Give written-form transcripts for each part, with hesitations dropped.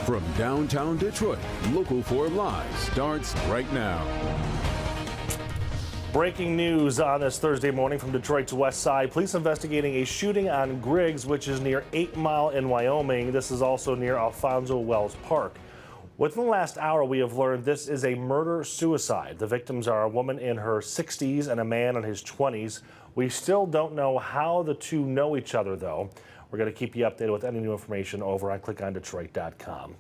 From downtown Detroit, Local 4 Live starts right now. Breaking news on this Thursday morning from Detroit's west side. Police investigating a shooting on Griggs, which is near 8 Mile in Wyoming. This is also near Alfonso Wells Park. Within the last hour, we have learned this is a murder-suicide. The victims are a woman in her 60s and a man in his 20s. We still don't know how the two know each other, though. We're going to keep you updated with any new information over on clickondetroit.com.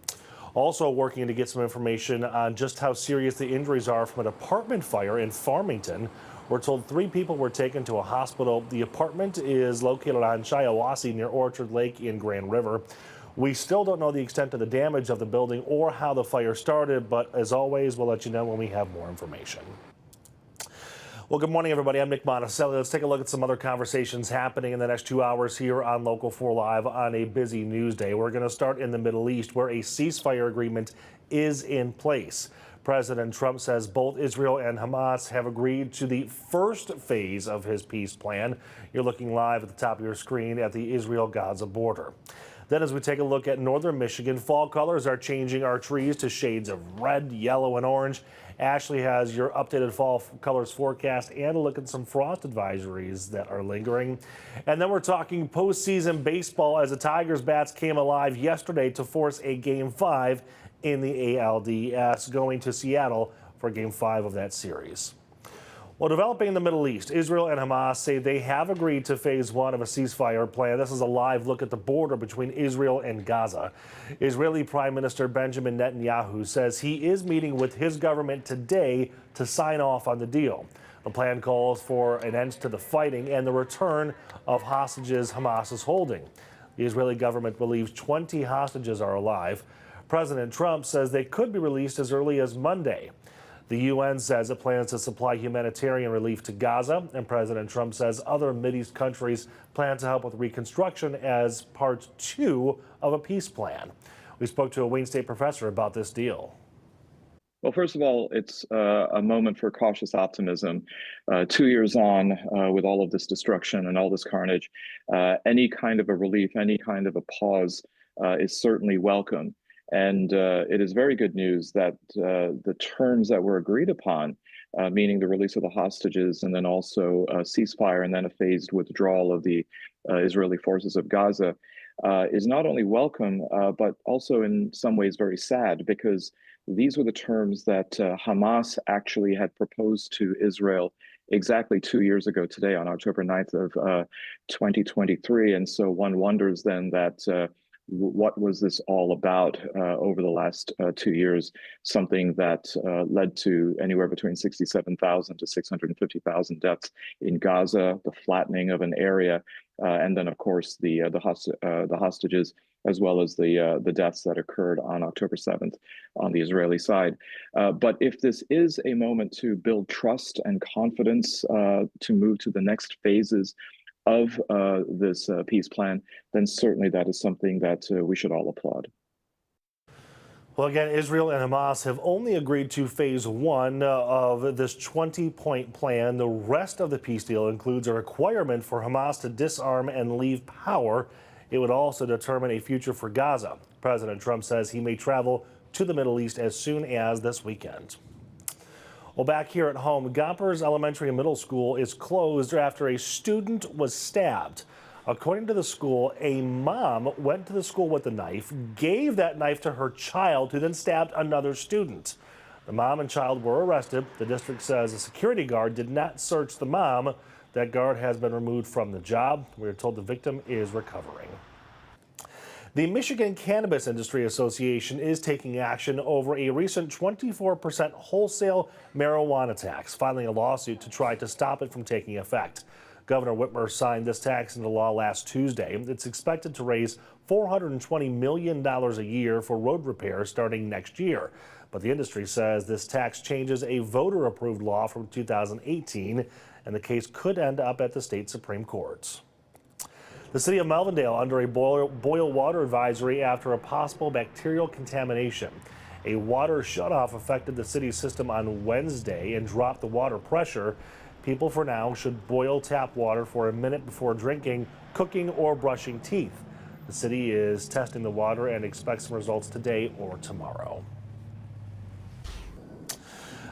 Also working to get some information on just how serious the injuries are from an apartment fire in Farmington. We're told 3 people were taken to a hospital. The apartment is located on Shiawassee near Orchard Lake in Grand River. We still don't know the extent of the damage of the building or how the fire started, but as always, we'll let you know when we have more information. Well, good morning, everybody. I'm Nick Monticelli. Let's take a look at some other conversations happening in the next 2 hours here on Local 4 Live on a busy news day. We're going to start in the Middle East, where a ceasefire agreement is in place. President Trump says both Israel and Hamas have agreed to the first phase of his peace plan. You're looking live at the top of your screen at the Israel-Gaza border. Then as we take a look at northern Michigan, fall colors are changing our trees to shades of red, yellow, and orange. Ashley has your updated fall colors forecast and a look at some frost advisories that are lingering. And then we're talking postseason baseball as the Tigers bats came alive yesterday to force a Game 5 in the ALDS, going to Seattle for Game 5 of that series. Well, developing in the Middle East, Israel and Hamas say they have agreed to phase 1 of a ceasefire plan. This is a live look at the border between Israel and Gaza. Israeli Prime Minister Benjamin Netanyahu says he is meeting with his government today to sign off on the deal. The plan calls for an end to the fighting and the return of hostages Hamas is holding. The Israeli government believes 20 hostages are alive. President Trump says they could be released as early as Monday. The UN says it plans to supply humanitarian relief to Gaza, and President Trump says other Mideast countries plan to help with reconstruction as part 2 of a peace plan. We spoke to a Wayne State professor about this deal. Well, first of all, it's a moment for cautious optimism. 2 years on, with all of this destruction and all this carnage, any kind of a relief, any kind of a pause is certainly welcome. And it is very good news that the terms that were agreed upon, meaning the release of the hostages and then also a ceasefire and then a phased withdrawal of the Israeli forces of Gaza, is not only welcome, but also in some ways very sad, because these were the terms that Hamas actually had proposed to Israel exactly 2 years ago today on October 9th of 2023. And so one wonders then that what was this all about over the last 2 years? Something that led to anywhere between 67,000 to 650,000 deaths in Gaza, the flattening of an area, and then, of course, the hostages, as well as the deaths that occurred on October 7th on the Israeli side. But if this is a moment to build trust and confidence to move to the next phases of this peace plan, then certainly that is something that we should all applaud. Well, again, Israel and Hamas have only agreed to phase 1 of this 20-point plan. The rest of the peace deal includes a requirement for Hamas to disarm and leave power. It would also determine a future for Gaza. President Trump says he may travel to the Middle East as soon as this weekend. Well, back here at home, Gompers Elementary and Middle School is closed after a student was stabbed. According to the school, a mom went to the school with a knife, gave that knife to her child, who then stabbed another student. The mom and child were arrested. The district says a security guard did not search the mom. That guard has been removed from the job. We are told the victim is recovering. The Michigan Cannabis Industry Association is taking action over a recent 24% wholesale marijuana tax, filing a lawsuit to try to stop it from taking effect. Governor Whitmer signed this tax into law last Tuesday. It's expected to raise $420 million a year for road repairs starting next year. But the industry says this tax changes a voter-approved law from 2018, and the case could end up at the state Supreme Court. The city of Melvindale under a boil water advisory after a possible bacterial contamination. A water shutoff affected the city's system on Wednesday and dropped the water pressure. People for now should boil tap water for a minute before drinking, cooking, or brushing teeth. The city is testing the water and expects some results today or tomorrow.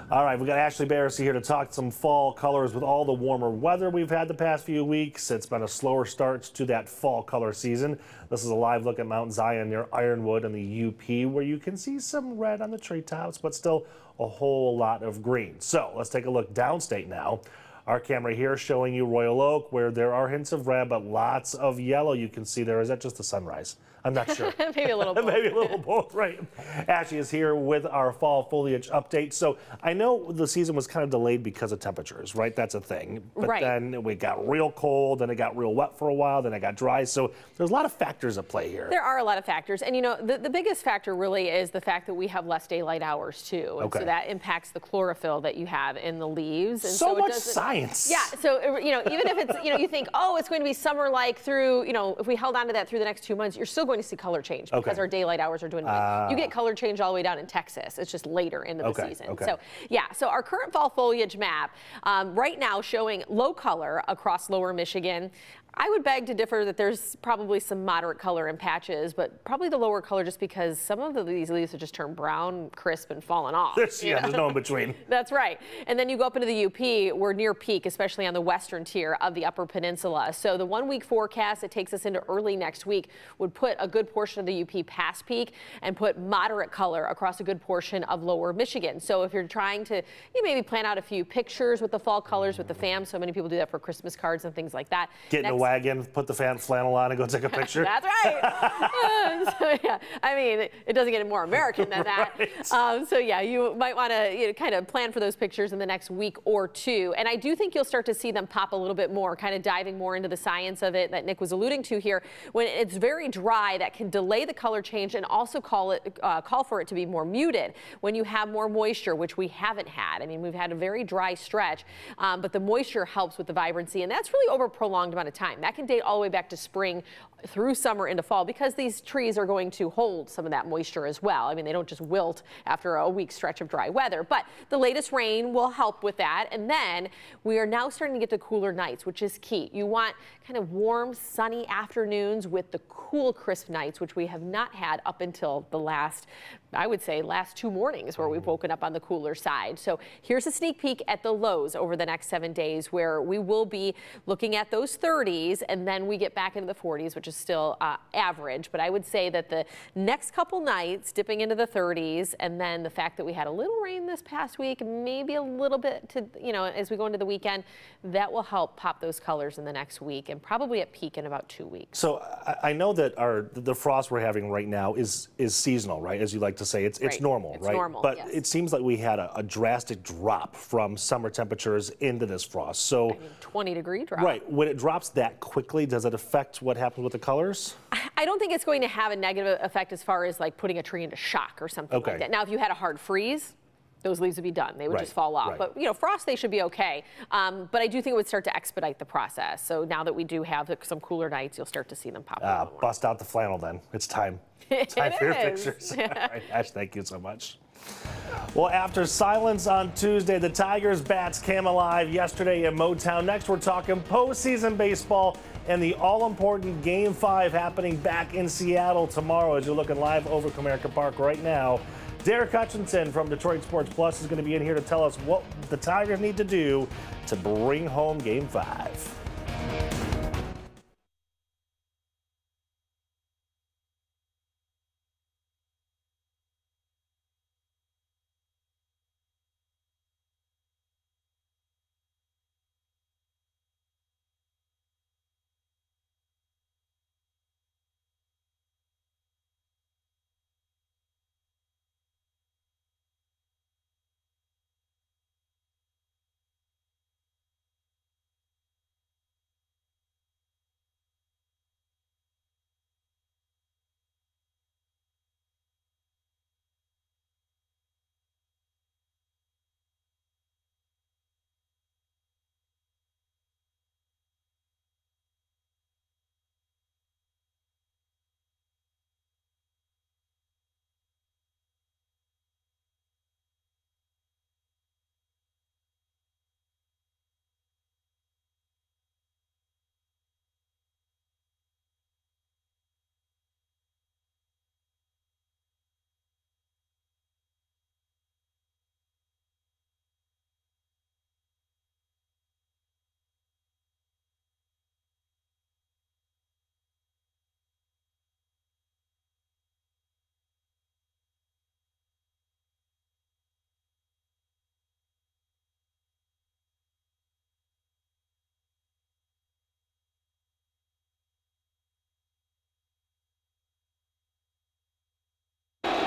All right, we got Ashley Barrissey here to talk some fall colors. With all the warmer weather we've had the past few weeks, it's been a slower start to that fall color season. This is a live look at Mount Zion near Ironwood in the UP, where you can see some red on the treetops, but still a whole lot of green. So let's take a look downstate now. Our camera here showing you Royal Oak, where there are hints of red, but lots of yellow you can see there. Is that just the sunrise? I'm not sure. Maybe a little both. Maybe a little both, right. Ashley is here with our fall foliage update. So I know the season was kind of delayed because of temperatures, right? That's a thing. But right. Then we got real cold, then it got real wet for a while, then it got dry. So there's a lot of factors at play here. There are a lot of factors. And, you know, the biggest factor really is the fact that we have less daylight hours, too. And so that impacts the chlorophyll that you have in the leaves. And so much science. Yeah. So, you know, even if it's, you know, you think, oh, it's going to be summer-like through, you know, if we held on to that through the next 2 months, you're still going to see color change because our daylight hours are dwindling. You get color change all the way down in Texas. It's just later into the season. So, yeah. So our current fall foliage map right now showing low color across lower Michigan. I would beg to differ that there's probably some moderate color in patches, but probably the lower color just because some of these leaves have just turned brown, crisp, and fallen off. There's no in between. That's right. And then you go up into the UP, we're near peak, especially on the western tier of the Upper Peninsula. So the 1 week forecast that takes us into early next week would put a good portion of the UP past peak and put moderate color across a good portion of lower Michigan. So if you're trying to maybe plan out a few pictures with the fall colors with the fam, so many people do that for Christmas cards and things like that. Get in a wagon, put the flannel on and go take a picture. That's right. So, yeah, I mean, it doesn't get any more American than that. Right. So yeah, you might want to kind of plan for those pictures in the next week or two. And I do think you'll start to see them pop a little bit more, kind of diving more into the science of it that Nick was alluding to here. When it's very dry, that can delay the color change and also call for it to be more muted. When you have more moisture, which we haven't had. I mean, we've had a very dry stretch, but the moisture helps with the vibrancy, and that's really over a prolonged amount of time. That can date all the way back to spring through summer into fall because these trees are going to hold some of that moisture as well. I mean, they don't just wilt after a week stretch of dry weather, but the latest rain will help with that. And then we are now starting to get to cooler nights, which is key. You want kind of warm, sunny afternoons with the cool, crisp nights, which we have not had up until the last 2 mornings where we've woken up on the cooler side. So here's a sneak peek at the lows over the next 7 days where we will be looking at those 30s and then we get back into the 40s, which is still average. But I would say that the next couple nights dipping into the 30s and then the fact that we had a little rain this past week, maybe a little bit to, as we go into the weekend, that will help pop those colors in the next week and probably at peak in about 2 weeks. So I know that the frost we're having right now is seasonal, right? As you like to say, it's normal, right? It's normal, but yes. It seems like we had a drastic drop from summer temperatures into this frost. So 20-degree drop. Right. When it drops that quickly, does it affect what happens with the colors? I don't think it's going to have a negative effect as far as like putting a tree into shock or something like that. Now, if you had a hard freeze, those leaves would be done. They would just fall off. But, frost, they should be okay. But I do think it would start to expedite the process. So now that we do have some cooler nights, you'll start to see them pop up. Bust out the flannel then. It's time. Time for your pictures. All right, Ash, thank you so much. Well, after silence on Tuesday, the Tigers bats came alive yesterday in Motown. Next, we're talking postseason baseball and the all-important Game 5 happening back in Seattle tomorrow as you're looking live over Comerica Park right now. Derek Hutchinson from Detroit Sports Plus is going to be in here to tell us what the Tigers need to do to bring home Game 5.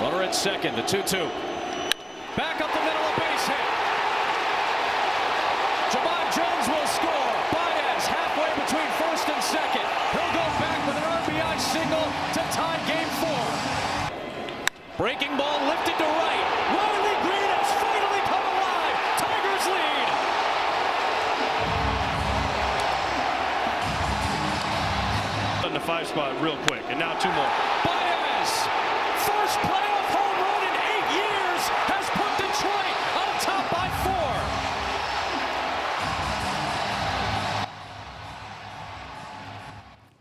Runner at second, the 2-2. Back up the middle, a base hit. Jahmai Jones will score. Baez halfway between first and second. He'll go back with an RBI single to tie game 4. Breaking ball lifted to right. Riley Greene has finally come alive. Tigers lead. In the 5 spot real quick, and now 2 more. Baez, first playoff home run in 8 years, has put Detroit on top by 4.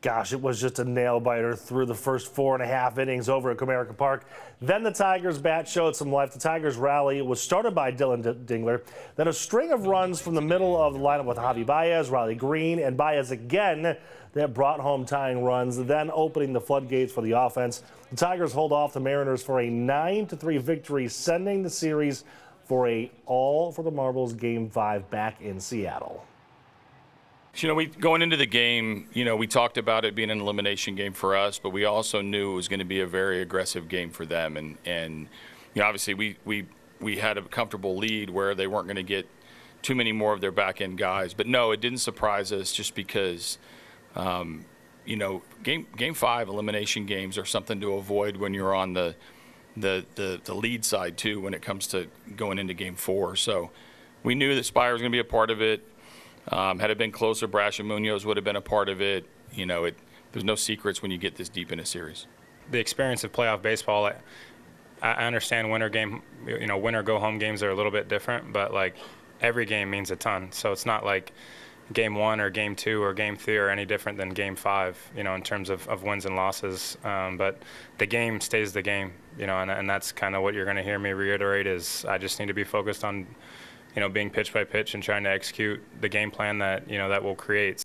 Gosh, it was just a nail-biter through the first 4.5 innings over at Comerica Park. Then the Tigers' bat showed some life. The Tigers' rally was started by Dylan Dingler. Then a string of runs from the middle of the lineup with Javi Baez, Riley Greene, and Baez again that brought home tying runs, then opening the floodgates for the offense. The Tigers hold off the Mariners for a 9-3 victory, sending the series for a all for the marbles Game 5 back in Seattle. You know, going into the game, we talked about it being an elimination game for us, but we also knew it was going to be a very aggressive game for them. And obviously we had a comfortable lead where they weren't going to get too many more of their back end guys. But no, it didn't surprise us just because, Game 5 elimination games are something to avoid when you're on the lead side too when it comes to going into Game 4. So we knew that Spire was going to be a part of it. Had it been closer, Brash and Munoz would have been a part of it. There's no secrets when you get this deep in a series. The experience of playoff baseball, I understand winner go home games are a little bit different, but like every game means a ton. So it's not like Game 1 or Game 2 or Game 3 are any different than Game 5, in terms of wins and losses. But the game stays the game, and that's kind of what you're going to hear me reiterate is I just need to be focused on being pitch by pitch and trying to execute the game plan that, that we'll create.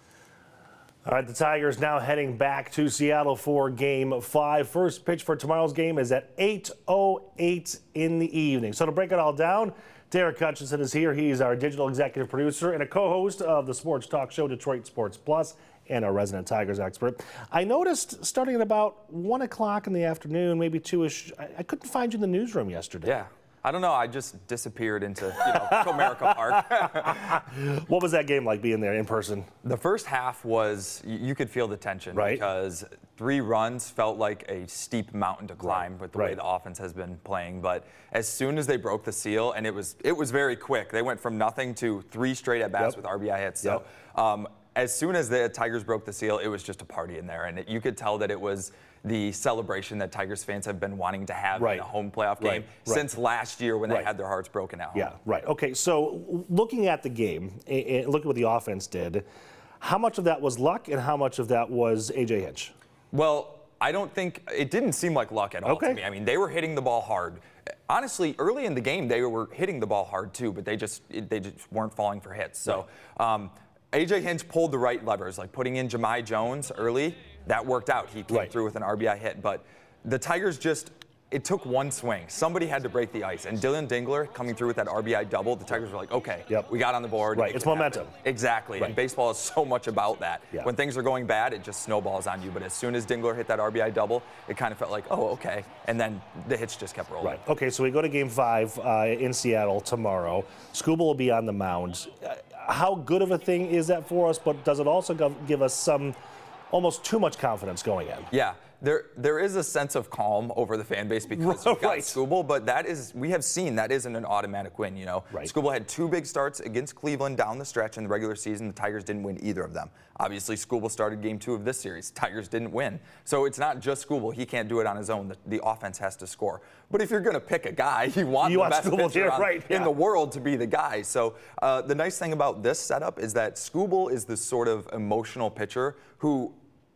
All right, the Tigers now heading back to Seattle for Game 5. First pitch for tomorrow's game is at 8:08 in the evening. So to break it all down, Derek Hutchinson is here. He's our digital executive producer and a co-host of the sports talk show Detroit Sports Plus and our resident Tigers expert. I noticed starting at about 1 o'clock in the afternoon, maybe 2-ish, I couldn't find you in the newsroom yesterday. Yeah. I don't know. I just disappeared into Comerica Park. What was that game like being there in person? The first half was, you could feel the tension, right? Because 3 runs felt like a steep mountain to climb with the way the offense has been playing. But as soon as they broke the seal, and it was very quick. They went from nothing to 3 straight at bats with RBI hits. So as soon as the Tigers broke the seal, it was just a party in there, and you could tell that it was the celebration that Tigers fans have been wanting to have in a home playoff game since last year when they had their hearts broken at home. Yeah, right. Okay, so looking at the game, and looking at what the offense did, how much of that was luck and how much of that was A.J. Hinch? Well, I don't think – it didn't seem like luck at all to me. I mean, they were hitting the ball hard. Honestly, early in the game, they were hitting the ball hard too, but they just weren't falling for hits. So A.J. Hinch pulled the right levers, like putting in Jahmai Jones early. That worked out. He came through with an RBI hit. But the Tigers it took one swing. Somebody had to break the ice. And Dylan Dingler coming through with that RBI double, the Tigers were like, okay, we got on the board. Right, it's momentum. Exactly. And baseball is so much about that. When things are going bad, it just snowballs on you. But as soon as Dingler hit that RBI double, it kind of felt like, oh, okay. And then the hits just kept rolling. Right. Okay, so we go to Game 5 in Seattle tomorrow. Skubal will be on the mound. How good of a thing is that for us, but does it also give us some almost too much confidence going in? Yeah, there is a sense of calm over the fan base because you've got Skubal, but we have seen that isn't an automatic win, Skubal had 2 big starts against Cleveland down the stretch in the regular season. The Tigers didn't win either of them. Obviously, Skubal started Game 2 of this series. Tigers didn't win. So it's not just Skubal. He can't do it on his own. The offense has to score. But if you're going to pick a guy, you want the best pitcher in the world to be the guy. So the nice thing about this setup is that Skubal is this sort of emotional pitcher who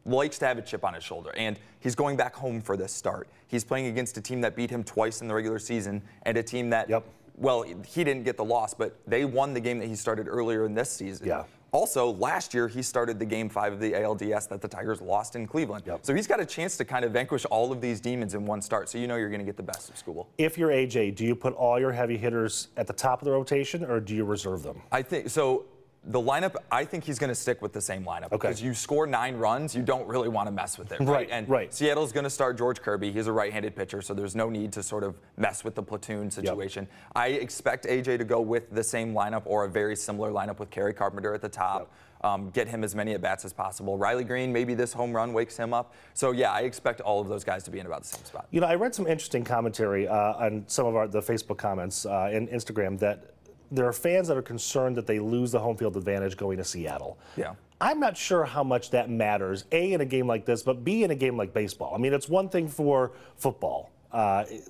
likes to have a chip on his shoulder, and he's going back home for this start. He's playing against a team that beat him twice in the regular season and a team that, well, he didn't get the loss, but they won the game that he started earlier in this season. Also, last year, he started the Game 5 of the ALDS that the Tigers lost in Cleveland. So he's got a chance to kind of vanquish all of these demons in one start, so you know you're going to get the best of Skubal. If you're AJ, do you put all your heavy hitters at the top of the rotation, or do you reserve them? I think so. the lineup, I think he's going to stick with the same lineup. Okay. Because you score 9 runs, you don't really want to mess with it, right? And Seattle's going to start George Kirby. He's a right-handed pitcher, so there's no need to sort of mess with the platoon situation. Yep. I expect AJ to go with the same lineup or a very similar lineup with Kerry Carpenter at the top. Yep. Get him as many at-bats as possible. Riley Green, maybe this home run wakes him up. So, yeah, I expect all of those guys to be in about the same spot. You know, I read some interesting commentary on some of the Facebook comments and Instagram that there are fans that are concerned that they lose the home field advantage going to Seattle. Yeah. I'm not sure how much that matters, A, in a game like this, but B, in a game like baseball. I mean, it's one thing for football,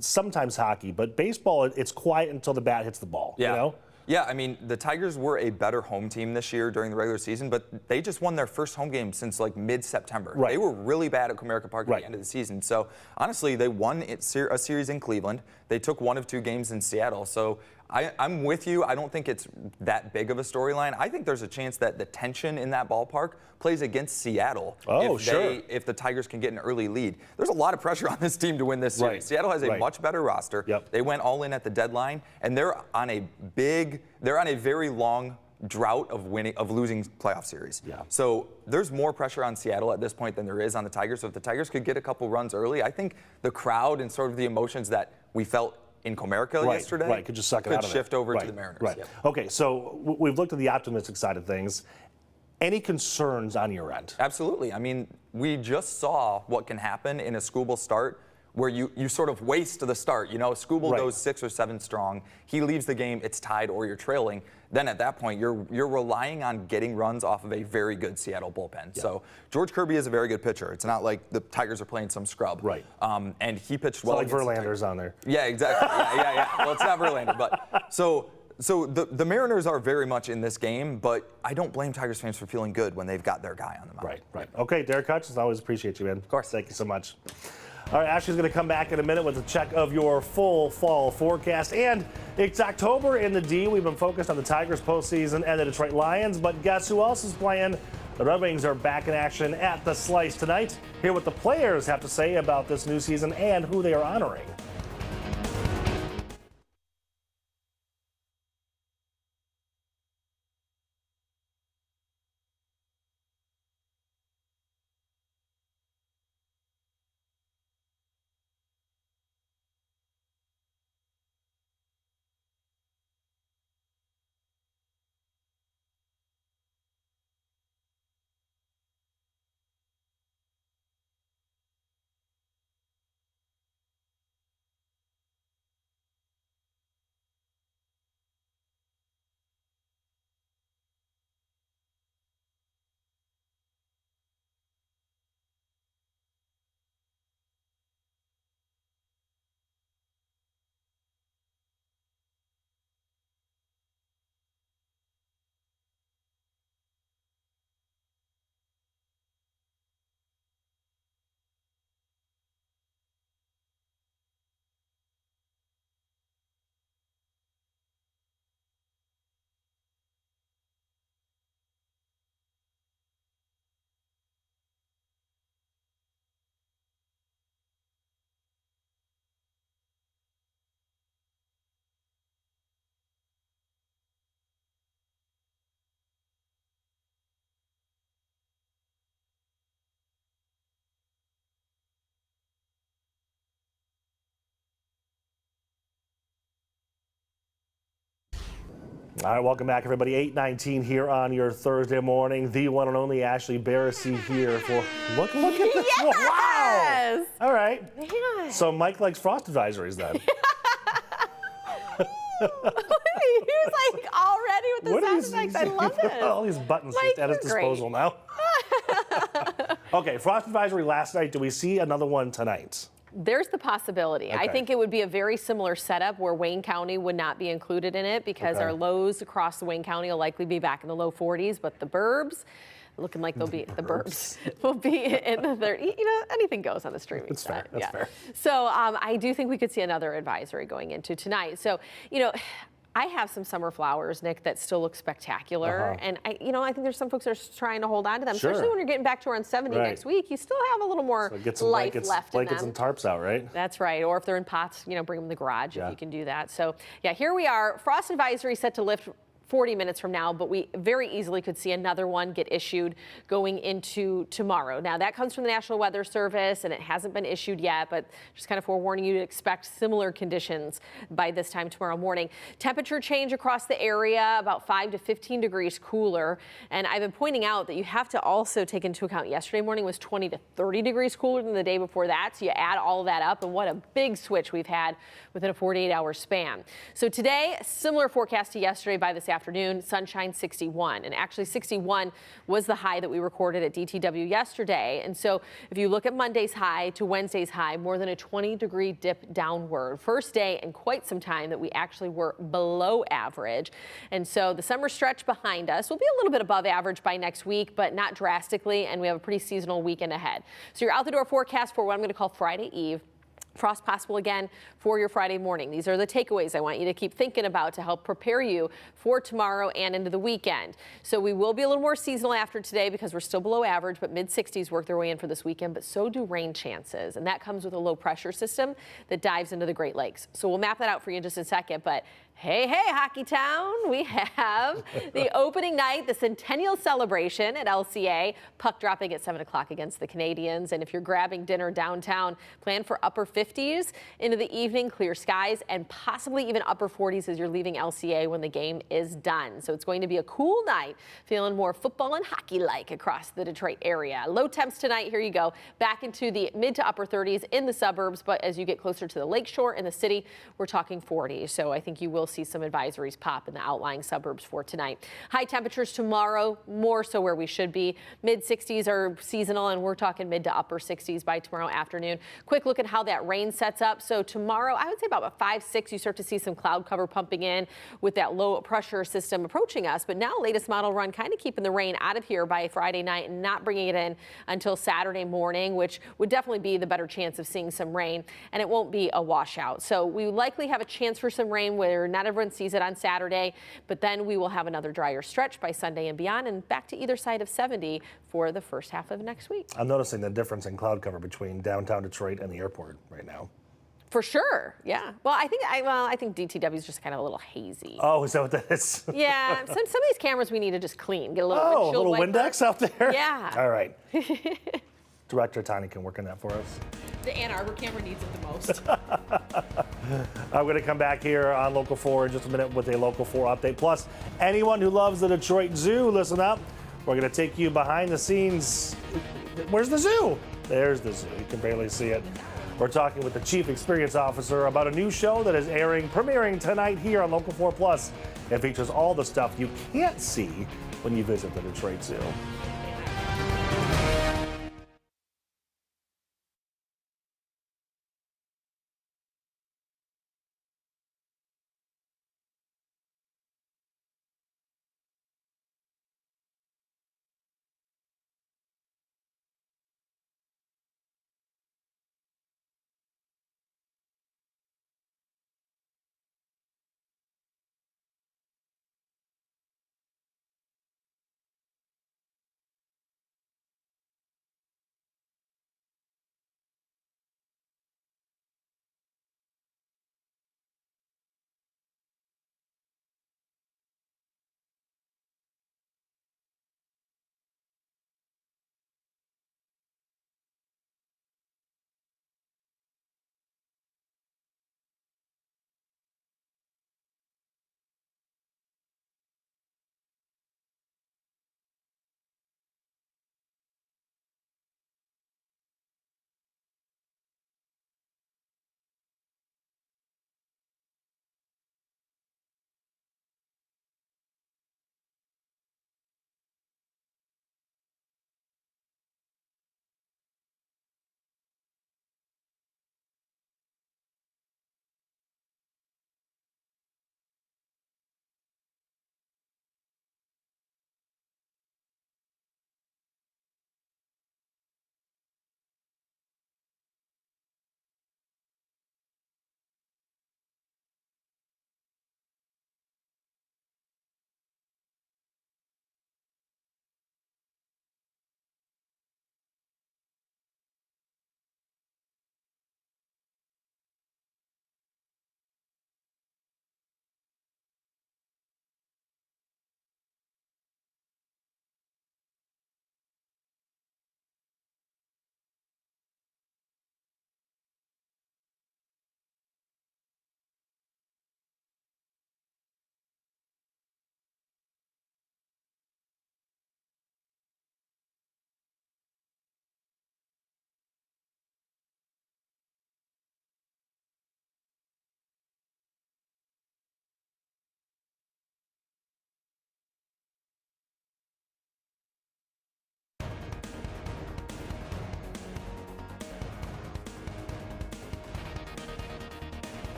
sometimes hockey, but baseball, it's quiet until the bat hits the ball, you know? Yeah, I mean, the Tigers were a better home team this year during the regular season, but they just won their first home game since like mid-September. They were really bad at Comerica Park at the end of the season. So honestly, they won a series in Cleveland. They took 1 of 2 games in Seattle. So I'm with you. I don't think it's that big of a storyline. I think there's a chance that the tension in that ballpark plays against Seattle if the Tigers can get an early lead. There's a lot of pressure on this team to win this series. Seattle has a much better roster. They went all in at the deadline, and they're on a very long drought of losing playoff series. So there's more pressure on Seattle at this point than there is on the Tigers. So if the Tigers could get a couple runs early, I think the crowd and sort of the emotions that we felt in Comerica yesterday could just suck it out of shift over to the Mariners. Okay, so we've looked at the optimistic side of things. Any concerns on your end? Absolutely. I mean, we just saw what can happen in a Skubal start where you sort of waste the start. You know, Skubal goes 6 or 7 strong. He leaves the game, it's tied or you're trailing. Then at that point, you're relying on getting runs off of a very good Seattle bullpen. So George Kirby is a very good pitcher. It's not like the Tigers are playing some scrub. And he pitched well. It's like Verlander's on there. Yeah, exactly. Well, it's not Verlander, but so the Mariners are very much in this game, but I don't blame Tigers fans for feeling good when they've got their guy on the mound. Right. Okay, Derek Hutchins, always appreciate you, man. Of course. Thank you so much. All right, Ashley's going to come back in a minute with a check of your full fall forecast. And it's October in the D. We've been focused on the Tigers postseason and the Detroit Lions, but guess who else is playing? The Red Wings are back in action at the Slice tonight. Hear what the players have to say about this new season and who they are honoring. All right, welcome back, everybody. 8:19 here on your Thursday morning. The one and only Ashley Barrissey here for look at this. Yes! Wow. All right. Man. So Mike likes frost advisories then. He's like already with the sound effects. I love it. All these buttons Mike, at his disposal now. Okay, frost advisory last night. Do we see another one tonight? There's the possibility. I think it would be a very similar setup where Wayne County would not be included in it because our lows across the Wayne County will likely be back in the low 40s, but the burbs, looking like they'll be the burbs will be in the 30s. You know, anything goes on the streaming side. That's fair. So I do think we could see another advisory going into tonight. So, you know, I have some summer flowers, Nick, that still look spectacular. And I think there's some folks that are trying to hold on to them, especially when you're getting back to around 70 next week. You still have a little more life left in them. Blankets and tarps out, right? That's right. Or if they're in pots, bring them in the garage if you can do that. So, yeah, here we are. Frost advisory set to lift 40 minutes from now, but we very easily could see another one get issued going into tomorrow. Now, that comes from the National Weather Service, and it hasn't been issued yet, but just kind of forewarning you to expect similar conditions by this time tomorrow morning. Temperature change across the area, about 5 to 15 degrees cooler. And I've been pointing out that you have to also take into account yesterday morning was 20 to 30 degrees cooler than the day before that. So you add all of that up, and what a big switch we've had within a 48-hour span. So today, similar forecast to yesterday by this afternoon, sunshine 61. And actually 61 was the high that we recorded at DTW yesterday. And so if you look at Monday's high to Wednesday's high, more than a 20-degree dip downward. First day in quite some time that we actually were below average. And so the summer stretch behind us will be a little bit above average by next week, but not drastically. And we have a pretty seasonal weekend ahead. So your out the door forecast for what I'm going to call Friday Eve. Frost possible again for your Friday morning. These are the takeaways I want you to keep thinking about to help prepare you for tomorrow and into the weekend. So we will be a little more seasonal after today because we're still below average, but mid-60s work their way in for this weekend, but so do rain chances. And that comes with a low pressure system that dives into the Great Lakes. So we'll map that out for you in just a second, but hey, Hockey Town, we have the opening night, the Centennial Celebration at LCA. Puck dropping at 7 o'clock against the Canadians. And if you're grabbing dinner downtown, plan for upper 50s into the evening, clear skies, and possibly even upper 40s as you're leaving LCA when the game is done. So it's going to be a cool night, feeling more football and hockey-like across the Detroit area. Low temps tonight, here you go, back into the mid to upper 30s in the suburbs. But as you get closer to the lakeshore in the city, we're talking 40. So I think you will see some advisories pop in the outlying suburbs for tonight. High temperatures tomorrow, more so where we should be. Mid 60s are seasonal, and we're talking mid to upper 60s by tomorrow afternoon. Quick look at how that rain sets up. So tomorrow, I would say about 5, 6, you start to see some cloud cover pumping in with that low pressure system approaching us. But now latest model run kind of keeping the rain out of here by Friday night and not bringing it in until Saturday morning, which would definitely be the better chance of seeing some rain, and it won't be a washout. So we likely have a chance for some rain where not everyone sees it on Saturday, but then we will have another drier stretch by Sunday and beyond, and back to either side of 70 for the first half of next week. I'm noticing the difference in cloud cover between downtown Detroit and the airport right now. For sure, yeah. Well, I think DTW is just kind of a little hazy. Oh, is that what that is? Yeah, some of these cameras we need to just clean, get a little windshield windshield wiper. Windex out there? Yeah. All right. Director Tani can work on that for us. The Ann Arbor camera needs it the most. I'm going to come back here on Local 4 in just a minute with a Local 4 update. Plus, anyone who loves the Detroit Zoo, listen up. We're going to take you behind the scenes. Where's the zoo? There's the zoo. You can barely see it. We're talking with the Chief Experience Officer about a new show that is premiering tonight here on Local 4 Plus. It features all the stuff you can't see when you visit the Detroit Zoo.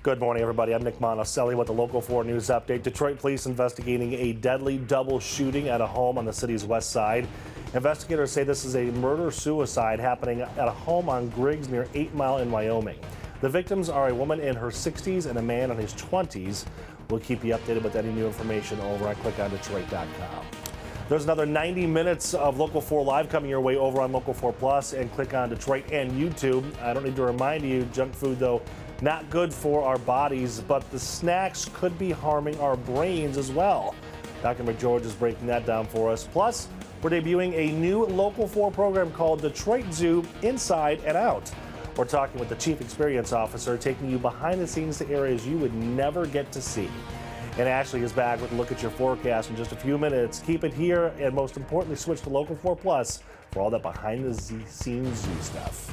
Good morning, everybody. I'm Nick Monticelli with the Local 4 News Update. Detroit police investigating a deadly double shooting at a home on the city's west side. Investigators say this is a murder-suicide happening at a home on Griggs near 8 Mile in Wyoming. The victims are a woman in her 60s and a man in his 20s. We'll keep you updated with any new information over at clickondetroit.com. There's another 90 minutes of Local 4 Live coming your way over on Local 4 Plus and Click on Detroit and YouTube. I don't need to remind you, junk food, though, not good for our bodies, but the snacks could be harming our brains as well. Dr. McGeorge is breaking that down for us. Plus, we're debuting a new Local 4 program called Detroit Zoo Inside and Out. We're talking with the Chief Experience Officer, taking you behind the scenes to areas you would never get to see. And Ashley is back with a look at your forecast in just a few minutes. Keep it here, and most importantly, switch to Local 4 Plus for all that behind the scenes zoo stuff.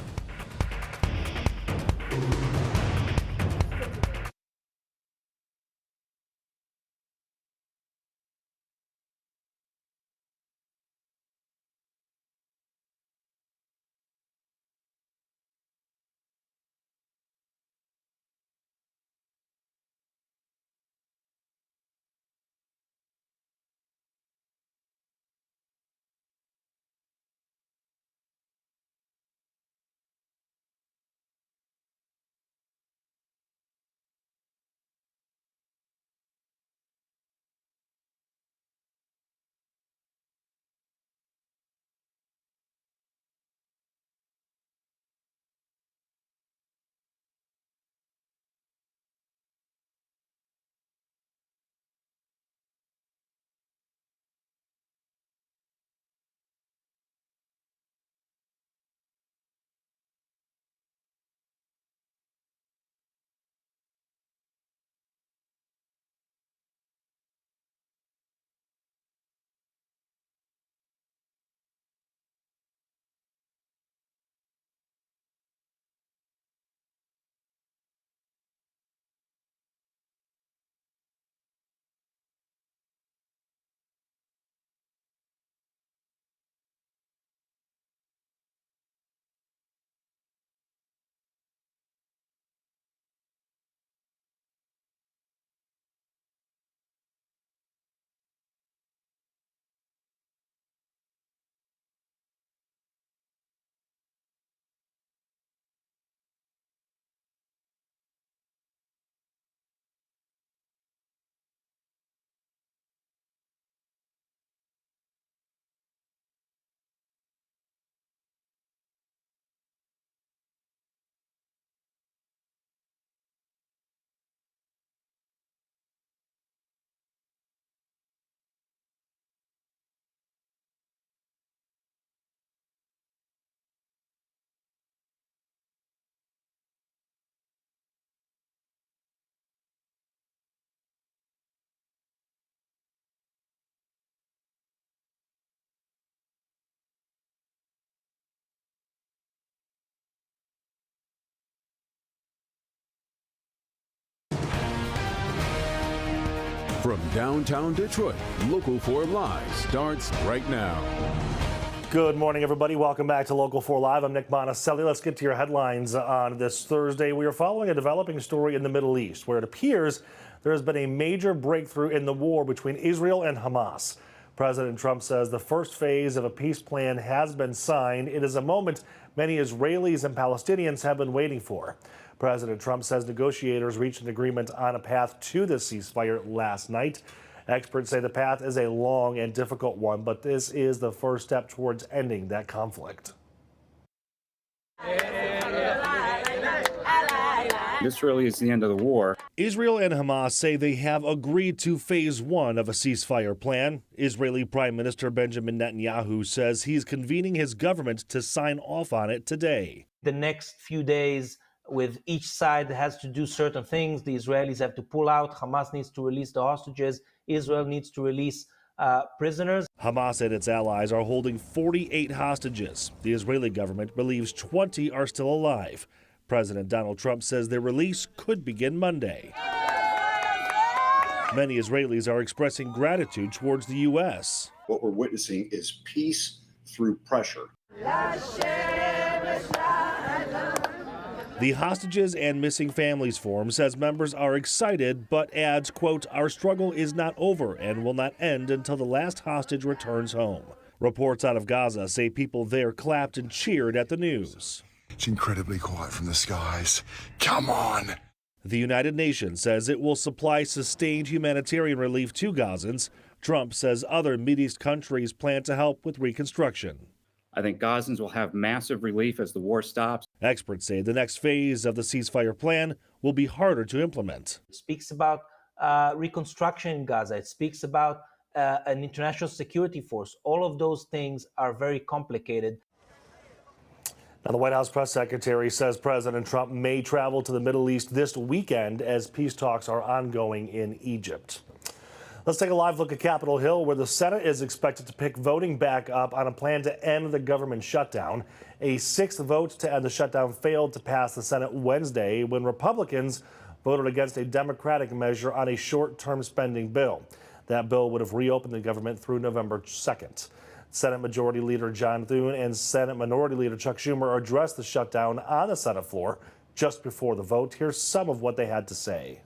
From downtown Detroit, Local 4 Live starts right now. Good morning, everybody. Welcome back to Local 4 Live. I'm Nick Monticelli. Let's get to your headlines on this Thursday. We are following a developing story in the Middle East where it appears there has been a major breakthrough in the war between Israel and Hamas. President Trump says the first phase of a peace plan has been signed. It is a moment many Israelis and Palestinians have been waiting for. President Trump says negotiators reached an agreement on a path to the ceasefire last night. Experts say the path is a long and difficult one, but this is the first step towards ending that conflict. This really is the end of the war. Israel and Hamas say they have agreed to phase one of a ceasefire plan. Israeli Prime Minister Benjamin Netanyahu says he's convening his government to sign off on it today. The next few days, with each side has to do certain things. The Israelis have to pull out. Hamas needs to release the hostages. Israel needs to release prisoners. Hamas and its allies are holding 48 hostages. The Israeli government believes 20 are still alive. President Donald Trump says their release could begin Monday. Many Israelis are expressing gratitude towards the U.S. What we're witnessing is peace through pressure. The Hostages and Missing Families Forum says members are excited, but adds, quote, "Our struggle is not over and will not end until the last hostage returns home." Reports out of Gaza say people there clapped and cheered at the news. It's incredibly quiet from the skies. Come on. The United Nations says it will supply sustained humanitarian relief to Gazans. Trump says other Mideast countries plan to help with reconstruction. I think Gazans will have massive relief as the war stops. Experts say the next phase of the ceasefire plan will be harder to implement. It speaks about reconstruction in Gaza. It speaks about an international security force. All of those things are very complicated. Now, the White House press secretary says President Trump may travel to the Middle East this weekend as peace talks are ongoing in Egypt. Let's take a live look at Capitol Hill, where the Senate is expected to pick voting back up on a plan to end the government shutdown. A sixth vote to end the shutdown failed to pass the Senate Wednesday when Republicans voted against a Democratic measure on a short-term spending bill. That bill would have reopened the government through November 2nd. Senate Majority Leader John Thune and Senate Minority Leader Chuck Schumer addressed the shutdown on the Senate floor just before the vote. Here's some of what they had to say.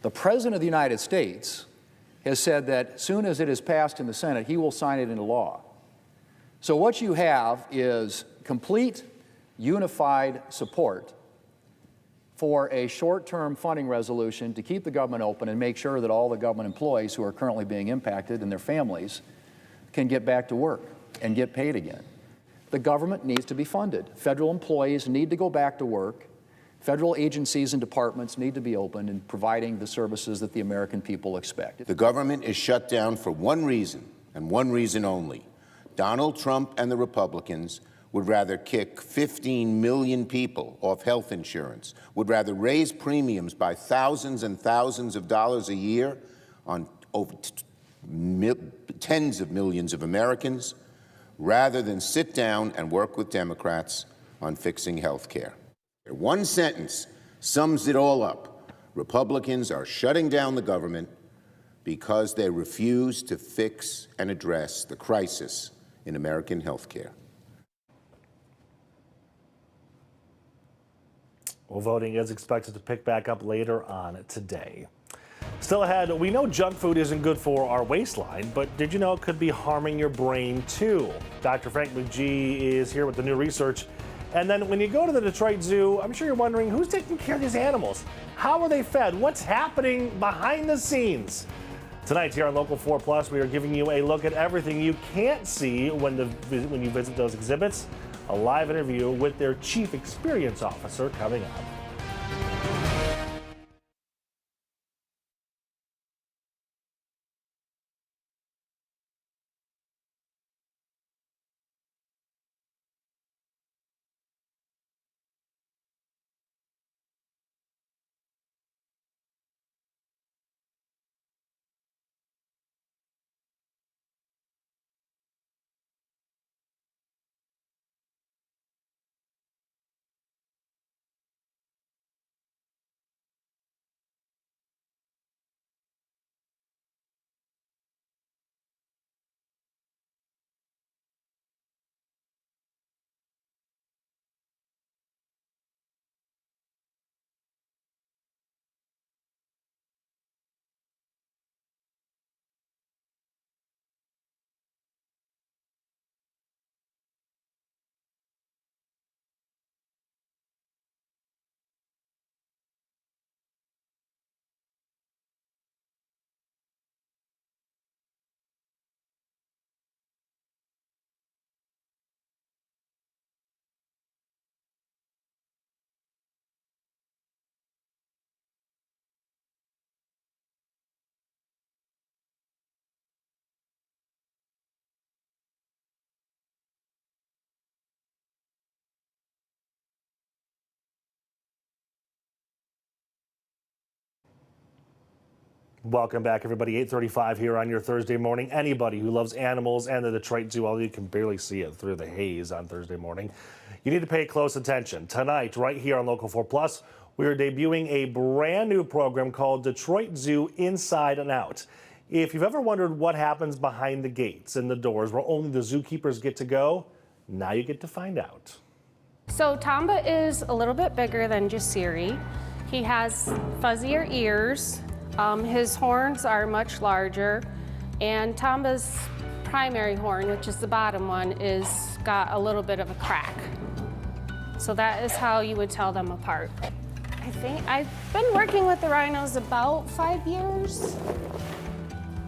The President of the United States has said that as soon as it is passed in the Senate, he will sign it into law. So what you have is complete, unified support for a short-term funding resolution to keep the government open and make sure that all the government employees who are currently being impacted and their families can get back to work and get paid again. The government needs to be funded. Federal employees need to go back to work. Federal agencies and departments need to be open in providing the services that the American people expect. The government is shut down for one reason, and one reason only. Donald Trump and the Republicans would rather kick 15 million people off health insurance, would rather raise premiums by thousands and thousands of dollars a year on over tens of millions of Americans, rather than sit down and work with Democrats on fixing health care. One sentence sums it all up. Republicans are shutting down the government because they refuse to fix and address the crisis in American health care. Well, voting is expected to pick back up later on today. Still ahead, we know junk food isn't good for our waistline, but did you know it could be harming your brain too? Dr. Frank McGee is here with the new research. And then when you go to the Detroit Zoo, I'm sure you're wondering, who's taking care of these animals? How are they fed? What's happening behind the scenes? Tonight here on Local 4 Plus, we are giving you a look at everything you can't see when you visit those exhibits. A live interview with their Chief Experience Officer coming up. Welcome back, everybody. 8:35 here on your Thursday morning. Anybody who loves animals and the Detroit Zoo, although you can barely see it through the haze on Thursday morning, you need to pay close attention. Tonight, right here on Local 4 Plus, we are debuting a brand new program called Detroit Zoo Inside and Out. If you've ever wondered what happens behind the gates and the doors where only the zookeepers get to go, now you get to find out. So Tamba is a little bit bigger than Jasiri. He has fuzzier ears. His horns are much larger, and Tamba's primary horn, which is the bottom one, is got a little bit of a crack. So that is how you would tell them apart. I think I've been working with the rhinos about 5 years.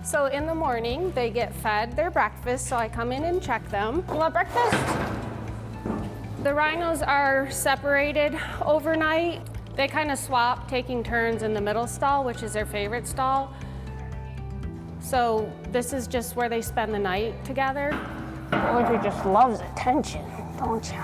So in the morning, they get fed their breakfast, so I come in and check them. You want breakfast? The rhinos are separated overnight. They kind of swap, taking turns in the middle stall, which is their favorite stall. So this is just where they spend the night together. Audrey just loves attention, don't you?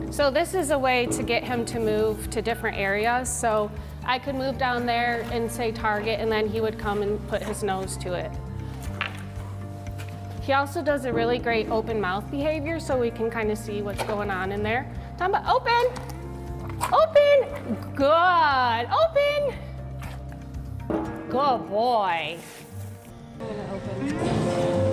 So this is a way to get him to move to different areas. So I could move down there and say target, and then he would come and put his nose to it. He also does a really great open mouth behavior, so we can kind of see what's going on in there. Tamba, open! Open! Good! Open! Good boy. I'm gonna open.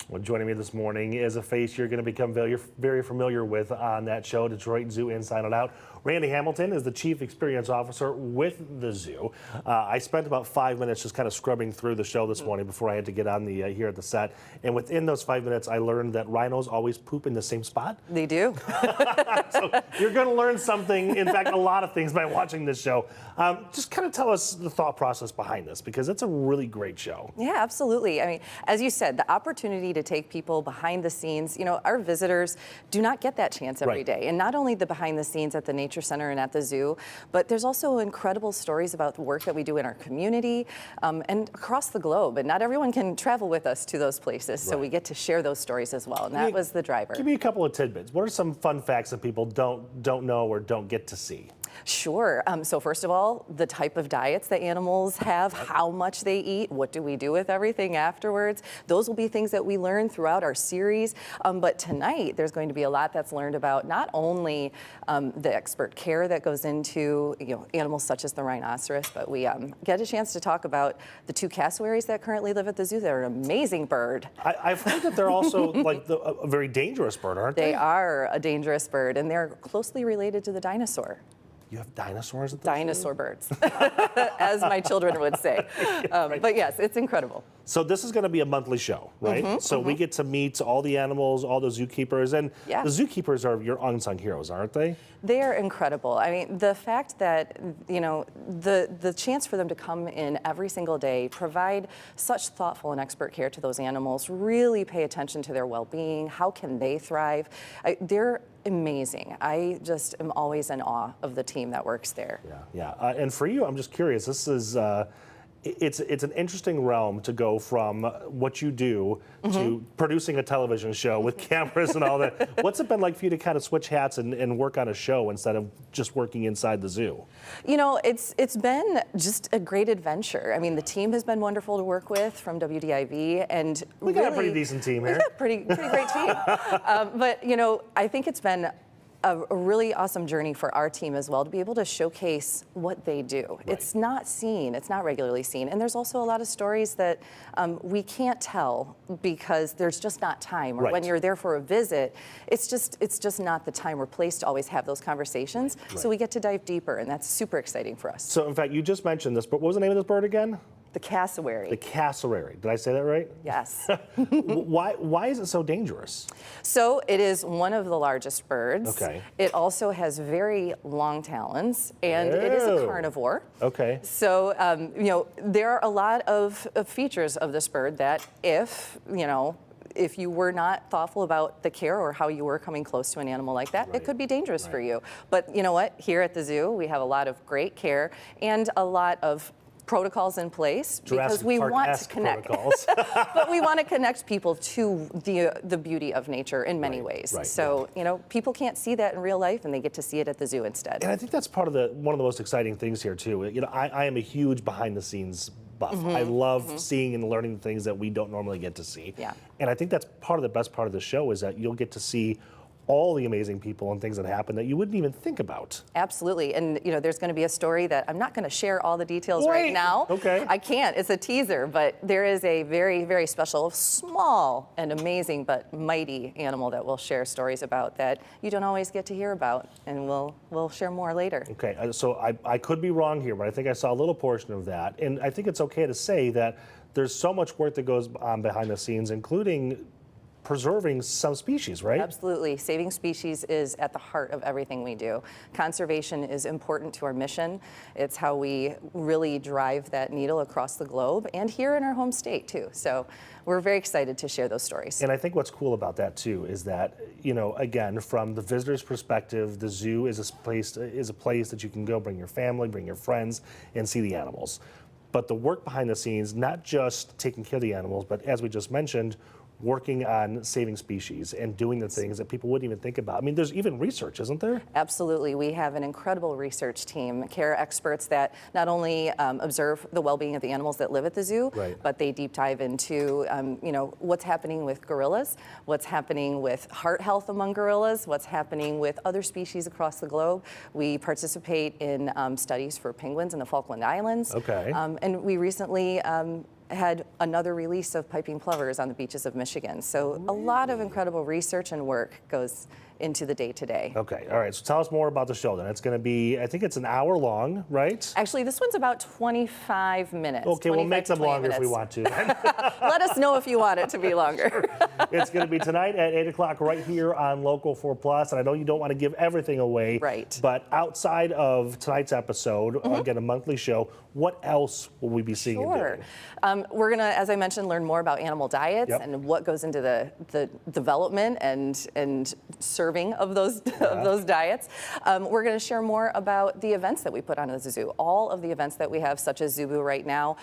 Well, joining me this morning is a face you're going to become very familiar with on that show, Detroit Zoo Inside and Out. Randy Hamilton is the Chief Experience Officer with the zoo. I spent about 5 minutes just kind of scrubbing through the show this morning before I had to get on the here at the set. And within those 5 minutes, I learned that rhinos always poop in the same spot. They do. So you're going to learn something, in fact, a lot of things by watching this show. Just kind of tell us the thought process behind this, because it's a really great show. Yeah, absolutely. I mean, as you said, the opportunity to take people behind the scenes, you know, our visitors do not get that chance every day. And not only the behind the scenes at the Nature Center and at the zoo, but there's also incredible stories about the work that we do in our community and across the globe. And not everyone can travel with us to those places, so we get to share those stories as well. And that was the driver. Give me a couple of tidbits. What are some fun facts that people don't know or don't get to see? Sure. So first of all, the type of diets that animals have, how much they eat, what do we do with everything afterwards. Those will be things that we learn throughout our series. But tonight, there's going to be a lot that's learned about not only the expert care that goes into animals such as the rhinoceros, but we get a chance to talk about the 2 cassowaries that currently live at the zoo. They're an amazing bird. I've heard that they're also like a very dangerous bird, aren't they? They are a dangerous bird, and they're closely related to the dinosaur. You have dinosaurs at the Dinosaur birds, as my children would say. But yes, it's incredible. So this is going to be a monthly show, right? So we get to meet all the animals, all the zookeepers, and the zookeepers are your unsung heroes, aren't they? They are incredible. I mean, the fact that, you know, the chance for them to come in every single day, provide such thoughtful and expert care to those animals, really pay attention to their well-being, how can they thrive? They're amazing. I just am always in awe of the team that works there. Yeah. And for you, I'm just curious, this is, it's an interesting realm to go from what you do to producing a television show with cameras and all that. What's it been like for you to kind of switch hats and work on a show instead of just working inside the zoo? You know, it's been just a great adventure. I mean, the team has been wonderful to work with from WDIV, and we got a pretty decent team here. We got a pretty great team. But you know, I think it's been a really awesome journey for our team as well to be able to showcase what they do. It's not seen, it's not regularly seen, and there's also a lot of stories that we can't tell because there's just not time, or when you're there for a visit, it's just not the time or place to always have those conversations. So we get to dive deeper, and that's super exciting for us. So in fact, you just mentioned this, but what was the name of this bird again? The cassowary. The cassowary. Did I say that right? Yes. Why is it so dangerous? So it is one of the largest birds. Okay. It also has very long talons, and it is a carnivore. Okay. So, you know, there are a lot of features of this bird that if you were not thoughtful about the care or how you were coming close to an animal like that, it could be dangerous for you. But you know what? Here at the zoo, we have a lot of great care and a lot of protocols in place because we want to connect. But we want to connect people to the beauty of nature in many ways. So you know, people can't see that in real life, and they get to see it at the zoo instead. And I think that's part of one of the most exciting things here too. You know, I am a huge behind the scenes buff. I love seeing and learning the things that we don't normally get to see. And I think that's part of the best part of the show is that you'll get to see all the amazing people and things that happen that you wouldn't even think about. Absolutely. And, you know, there's going to be a story that I'm not going to share all the details right now. Okay. I can't. It's a teaser, but there is a very, very special, small and amazing but mighty animal that we'll share stories about that you don't always get to hear about, and we'll share more later. Okay, so I could be wrong here, but I think I saw a little portion of that. And I think it's okay to say that there's so much work that goes on behind the scenes, including preserving some species, right? Absolutely. Saving species is at the heart of everything we do. Conservation is important to our mission. It's how we really drive that needle across the globe and here in our home state too. So we're very excited to share those stories. And I think what's cool about that too is that, you know, again, from the visitor's perspective, the zoo is a place that you can go bring your family, bring your friends, and see the animals. But the work behind the scenes, not just taking care of the animals, but as we just mentioned, working on saving species and doing the things that people wouldn't even think about. I mean, there's even research, isn't there? Absolutely. We have an incredible research team, care experts that not only observe the well-being of the animals that live at the zoo, but they deep dive into, you know, what's happening with gorillas, what's happening with heart health among gorillas, what's happening with other species across the globe. We participate in studies for penguins in the Falkland Islands. Okay. And we recently had another release of piping plovers on the beaches of Michigan. So a lot of incredible research and work goes into the day-to-day. Okay, all right, so tell us more about the show then. It's going to be, I think it's an hour long, right? Actually, this one's about 25 minutes. Okay, we'll make them longer if we want to. Let us know if you want it to be longer. It's going to be tonight at 8 o'clock right here on Local 4 Plus, and I know you don't want to give everything away. Right. But outside of tonight's episode, again, a monthly show, what else will we be seeing and doing? We're going to, as I mentioned, learn more about animal diets and what goes into the development and serving of those diets. We're going to share more about the events that we put on at the zoo. All of the events that we have, such as Zubu right now,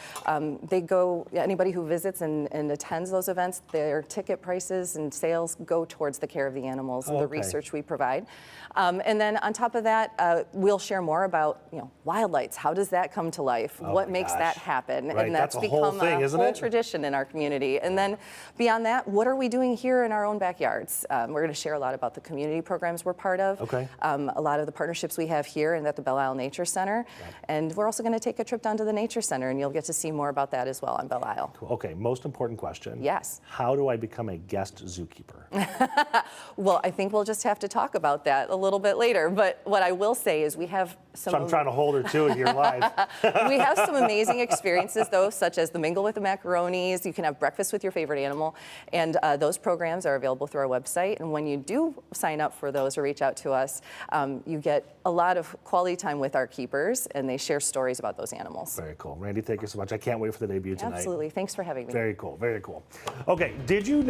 anybody who visits and attends those events, their ticket prices and sales go towards the care of the animals and the research we provide. And then on top of that, we'll share more about, you know, wildlights. How does that come to life? What makes that happen? Right, and that's become a whole tradition in our community. And then beyond that, what are we doing here in our own backyards? We're going to share a lot about the community programs we're part of. Okay. A lot of the partnerships we have here and at the Belle Isle Nature Center. And we're also going to take a trip down to the Nature Center, and you'll get to see more about that as well on Belle Isle. Cool. Okay, most important question. Yes. How do I become a guest zookeeper? Well, I think we'll just have to talk about that a little bit later. But what I will say is we have some... So I'm trying to hold her to it here live. We have some amazing experiences, though, such as the Mingle with the Macaronis. You can have breakfast with your favorite animal. And those programs are available through our website. And when you do sign up for those or reach out to us, you get a lot of quality time with our keepers, and they share stories about those animals. Very cool. Randy, thank you so much. I can't wait for the debut tonight. Absolutely. Thanks for having me. Very cool. Very cool. Okay, did you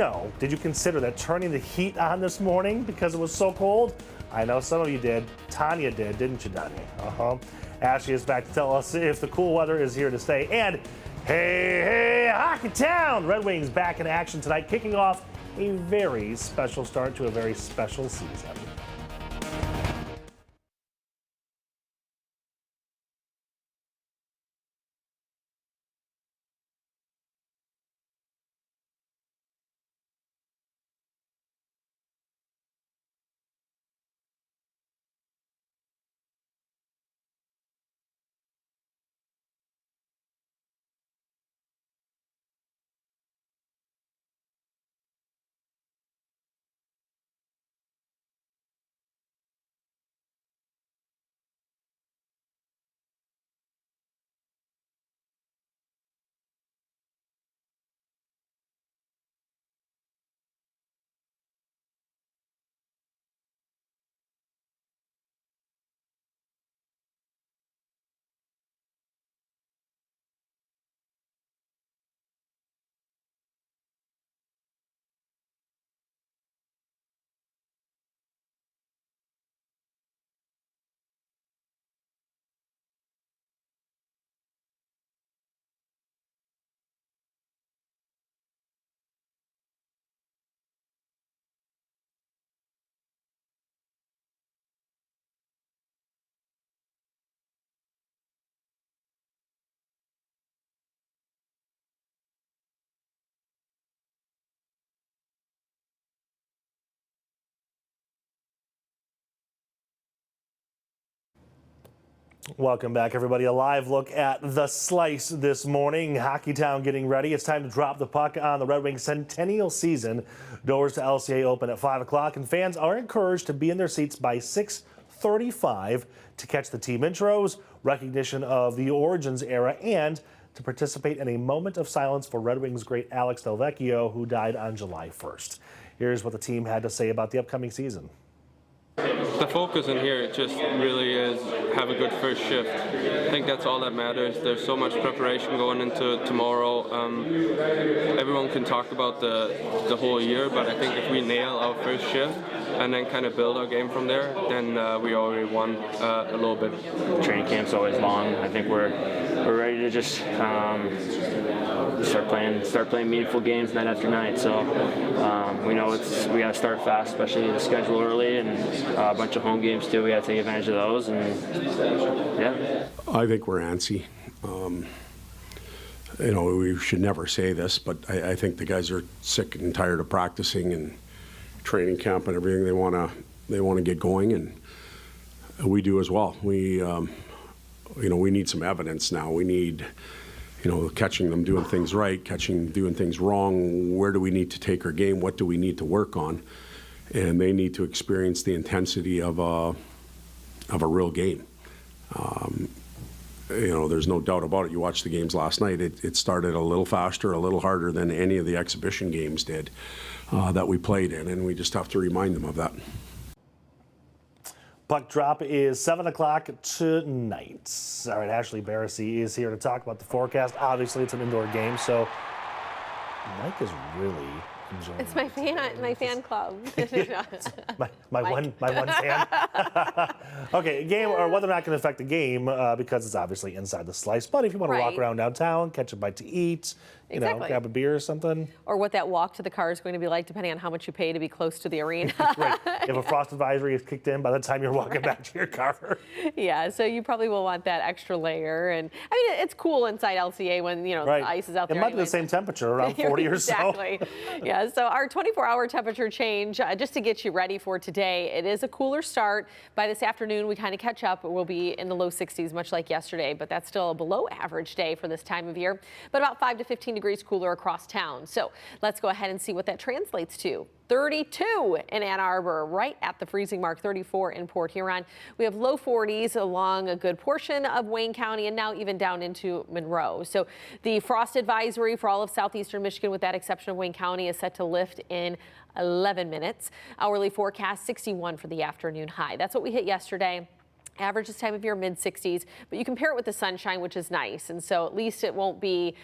consider that turning the heat on this morning because it was so cold? I know some of you did. Tanya did, didn't you, Tanya? Ashley is back to tell us if the cool weather is here to stay. And hey, Hockey Town! Red Wings back in action tonight, kicking off a very special start to a very special season. Welcome back, everybody. A live look at the Slice this morning. Hockeytown getting ready. It's time to drop the puck on the Red Wings centennial season. Doors to LCA open at 5 o'clock, and fans are encouraged to be in their seats by 6:35 to catch the team intros, recognition of the Origins era, and to participate in a moment of silence for Red Wings great Alex Delvecchio, who died on July 1st. Here's what the team had to say about the upcoming season. The focus in here just really is have a good first shift. I think that's all that matters. There's so much preparation going into tomorrow. Everyone can talk about the whole year, but I think if we nail our first shift and then kind of build our game from there, then we already won a little bit. Training camp's always long. I think we're ready to just start playing meaningful games night after night. So we know we got to start fast, especially the schedule early, and a bunch of home games too. We got to take advantage of those, and yeah. I think we're antsy. We should never say this, but I think the guys are sick and tired of practicing and training camp and everything. They want to get going, and we do as well. We need some evidence now. We need, catching them doing things right, doing things wrong. Where do we need to take our game? What do we need to work on? And they need to experience the intensity of a real game. There's no doubt about it. You watched the games last night. It started a little faster, a little harder than any of the exhibition games did that we played in, and we just have to remind them of that. Puck drop is 7 o'clock tonight. All right, Ashley Barassi is here to talk about the forecast. Obviously, it's an indoor game, so Mike is really enjoying It's my fan club. my one fan. Okay, game or whether or not can affect the game because it's obviously inside the Slice. But if you want to walk around downtown, catch a bite to eat, grab a beer or something. Or what that walk to the car is going to be like, depending on how much you pay to be close to the arena. Right. If a frost advisory is kicked in by the time you're walking back to your car. Yeah, so you probably will want that extra layer. And I mean, it's cool inside LCA when the ice is out there. It might be the same temperature, around 40 or so. Exactly. Yeah. So our 24-hour temperature change, just to get you ready for today. It is a cooler start. By this afternoon, we kind of catch up. We'll be in the low 60s, much like yesterday, but that's still a below average day for this time of year. But about 5 to 15 degrees cooler across town. So let's go ahead and see what that translates to. 32 in Ann Arbor, right at the freezing mark, 34 in Port Huron. We have low 40s along a good portion of Wayne County and now even down into Monroe. So the frost advisory for all of southeastern Michigan, with that exception of Wayne County, is set to lift in 11 minutes. Hourly forecast 61 for the afternoon high. That's what we hit yesterday. Average this time of year, mid-60s, but you compare it with the sunshine, which is nice. And so at least it won't be,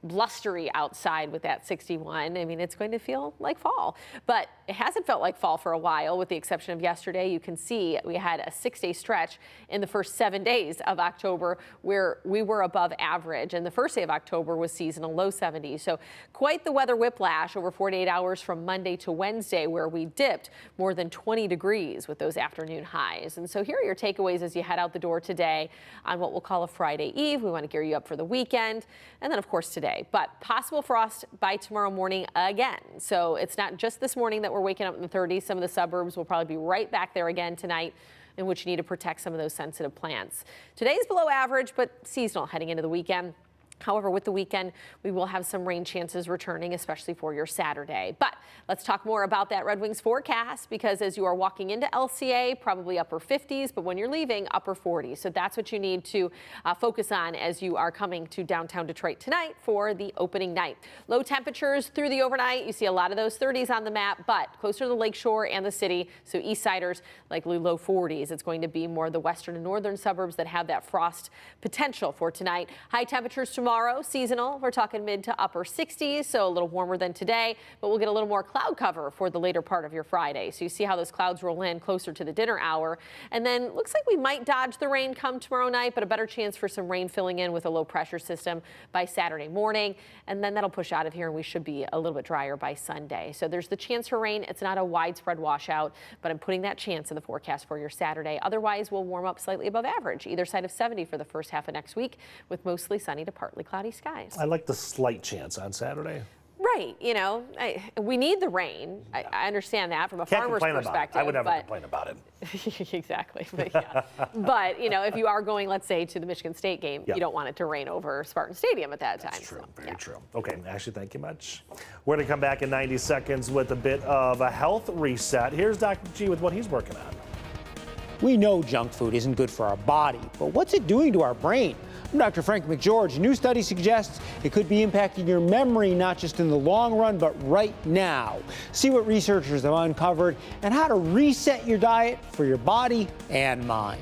blustery outside with that 61. I mean, it's going to feel like fall, but it hasn't felt like fall for a while, with the exception of yesterday. You can see we had a 6-day stretch in the first 7 days of October where we were above average. And the first day of October was seasonal, low 70s. So quite the weather whiplash over 48 hours from Monday to Wednesday, where we dipped more than 20 degrees with those afternoon highs. And so here are your takeaways as you head out the door today on what we'll call a Friday Eve. We want to gear you up for the weekend, and then of course today. But possible frost by tomorrow morning again. So it's not just this morning that we're waking up in the 30s. Some of the suburbs will probably be right back there again tonight, in which you need to protect some of those sensitive plants. Today's below average, but seasonal heading into the weekend. However, with the weekend, we will have some rain chances returning, especially for your Saturday. But let's talk more about that Red Wings forecast, because as you are walking into LCA, probably upper 50s, but when you're leaving, upper 40s. So that's what you need to focus on as you are coming to downtown Detroit tonight for the opening night. Low temperatures through the overnight. You see a lot of those 30s on the map, but closer to the lakeshore and the city. So east siders, likely low 40s. It's going to be more the western and northern suburbs that have that frost potential for tonight. High temperatures tomorrow, seasonal. We're talking mid to upper 60s, so a little warmer than today, but we'll get a little more cloud cover for the later part of your Friday. So you see how those clouds roll in closer to the dinner hour. And then looks like we might dodge the rain come tomorrow night, but a better chance for some rain filling in with a low pressure system by Saturday morning. And then that'll push out of here and we should be a little bit drier by Sunday. So there's the chance for rain. It's not a widespread washout, but I'm putting that chance in the forecast for your Saturday. Otherwise, we'll warm up slightly above average, either side of 70 for the first half of next week, with mostly sunny to partly cloudy skies. I like the slight chance on Saturday. right. You know, we need the rain. I understand that from a Can't farmer's complain perspective. About it. I would never complain about it. Exactly. But, yeah. But, you know, if you are going, let's say, to the Michigan State game, you don't want it to rain over Spartan Stadium at that time. That's true. So, Very true. Okay, Ashley, thank you much. We're going to come back in 90 seconds with a bit of a health reset. Here's Dr. G with what he's working on. We know junk food isn't good for our body, but what's it doing to our brain? I'm Dr. Frank McGeorge. A new study suggests it could be impacting your memory not just in the long run, but right now. See what researchers have uncovered and how to reset your diet for your body and mind.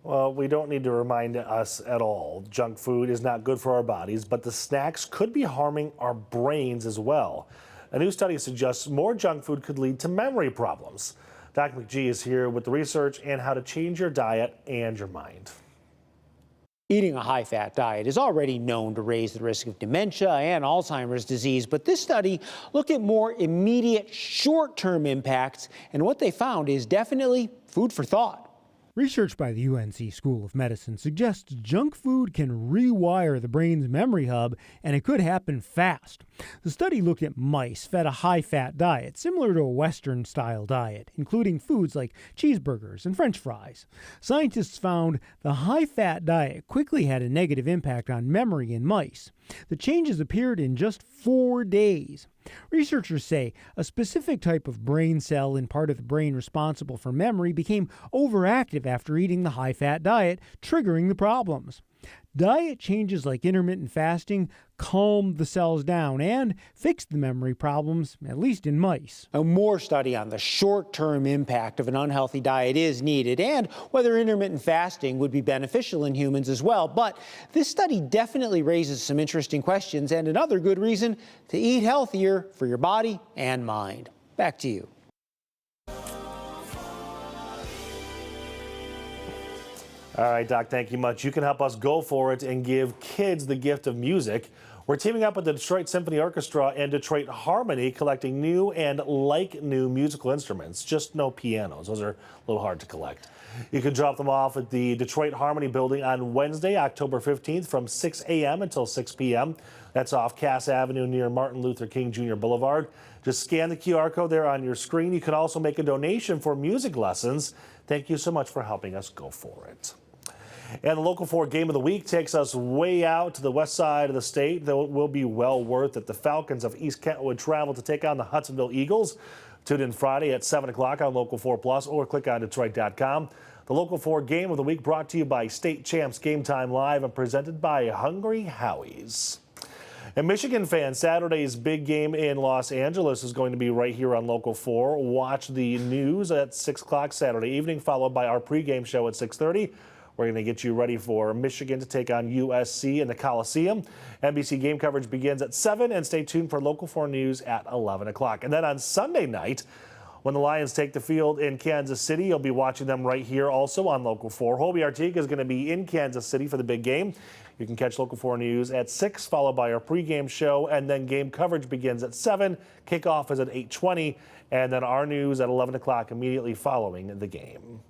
Well, we don't need to remind us at all. Junk food is not good for our bodies, but the snacks could be harming our brains as well. A new study suggests more junk food could lead to memory problems. Dr. McGee is here with the research and how to change your diet and your mind. Eating a high-fat diet is already known to raise the risk of dementia and Alzheimer's disease, but this study looked at more immediate, short-term impacts, and what they found is definitely food for thought. Research by the UNC School of Medicine suggests junk food can rewire the brain's memory hub, and it could happen fast. The study looked at mice fed a high-fat diet, similar to a Western-style diet, including foods like cheeseburgers and French fries. Scientists found the high-fat diet quickly had a negative impact on memory in mice. The changes appeared in just 4 days. Researchers say a specific type of brain cell in part of the brain responsible for memory became overactive after eating the high-fat diet, triggering the problems. Diet changes like intermittent fasting calmed the cells down and fixed the memory problems, at least in mice. A more study on the short-term impact of an unhealthy diet is needed, and whether intermittent fasting would be beneficial in humans as well. But this study definitely raises some interesting questions and another good reason to eat healthier for your body and mind. Back to you. All right, Doc, thank you much. You can help us go for it and give kids the gift of music. We're teaming up with the Detroit Symphony Orchestra and Detroit Harmony, collecting new and like-new musical instruments, just no pianos. Those are a little hard to collect. You can drop them off at the Detroit Harmony building on Wednesday, October 15th from 6 a.m. until 6 p.m. That's off Cass Avenue near Martin Luther King Jr. Boulevard. Just scan the QR code there on your screen. You can also make a donation for music lessons. Thank you so much for helping us go for it. And the Local 4 Game of the Week takes us way out to the west side of the state, though it will be well worth it. The Falcons of East Kentwood travel to take on the Hudsonville Eagles. Tune in Friday at 7 o'clock on Local 4 Plus or click on Detroit.com. The Local 4 Game of the Week brought to you by State Champs Game Time Live and presented by Hungry Howie's. And Michigan fans, Saturday's big game in Los Angeles is going to be right here on Local 4. Watch the news at 6 o'clock Saturday evening, followed by our pregame show at 6:30. We're going to get you ready for Michigan to take on USC in the Coliseum. NBC game coverage begins at 7, and stay tuned for Local 4 News at 11 o'clock. And then on Sunday night, When the Lions take the field in Kansas City, you'll be watching them right here also on Local 4. Hobie Artiga is going to be in Kansas City for the big game. You can catch Local 4 News at 6, followed by our pregame show, and then game coverage begins at 7. Kickoff is at 8:20, and then our news at 11 o'clock immediately following the game.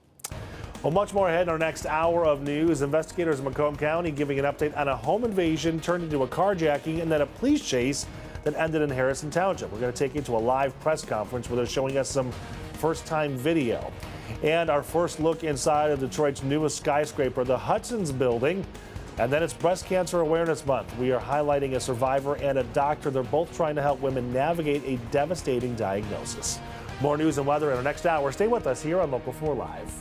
Well, much more ahead in our next hour of news. Investigators in Macomb County giving an update on a home invasion turned into a carjacking and then a police chase that ended in Harrison Township. We're going to take you to a live press conference where they're showing us some first-time video. And our first look inside of Detroit's newest skyscraper, the Hudson's Building. And then it's Breast Cancer Awareness Month. We are highlighting a survivor and a doctor. They're both trying to help women navigate a devastating diagnosis. More news and weather in our next hour. Stay with us here on Local 4 Live.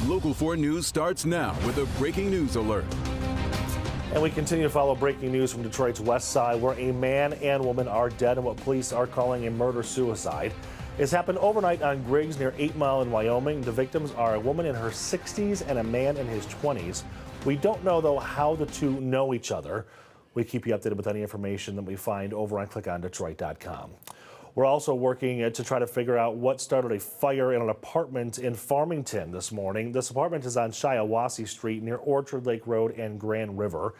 Local 4 News starts now with a breaking news alert. And we continue to follow breaking news from Detroit's west side, where a man and woman are dead in what police are calling a murder-suicide. It's happened overnight on Griggs near 8 Mile in Wyoming. The victims are a woman in her 60s and a man in his 20s. We don't know, though, how the two know each other. We keep you updated with any information that we find over on clickondetroit.com. We're also working to try to figure out what started a fire in an apartment in Farmington this morning. This apartment is on Shiawassee Street near Orchard Lake Road and Grand River.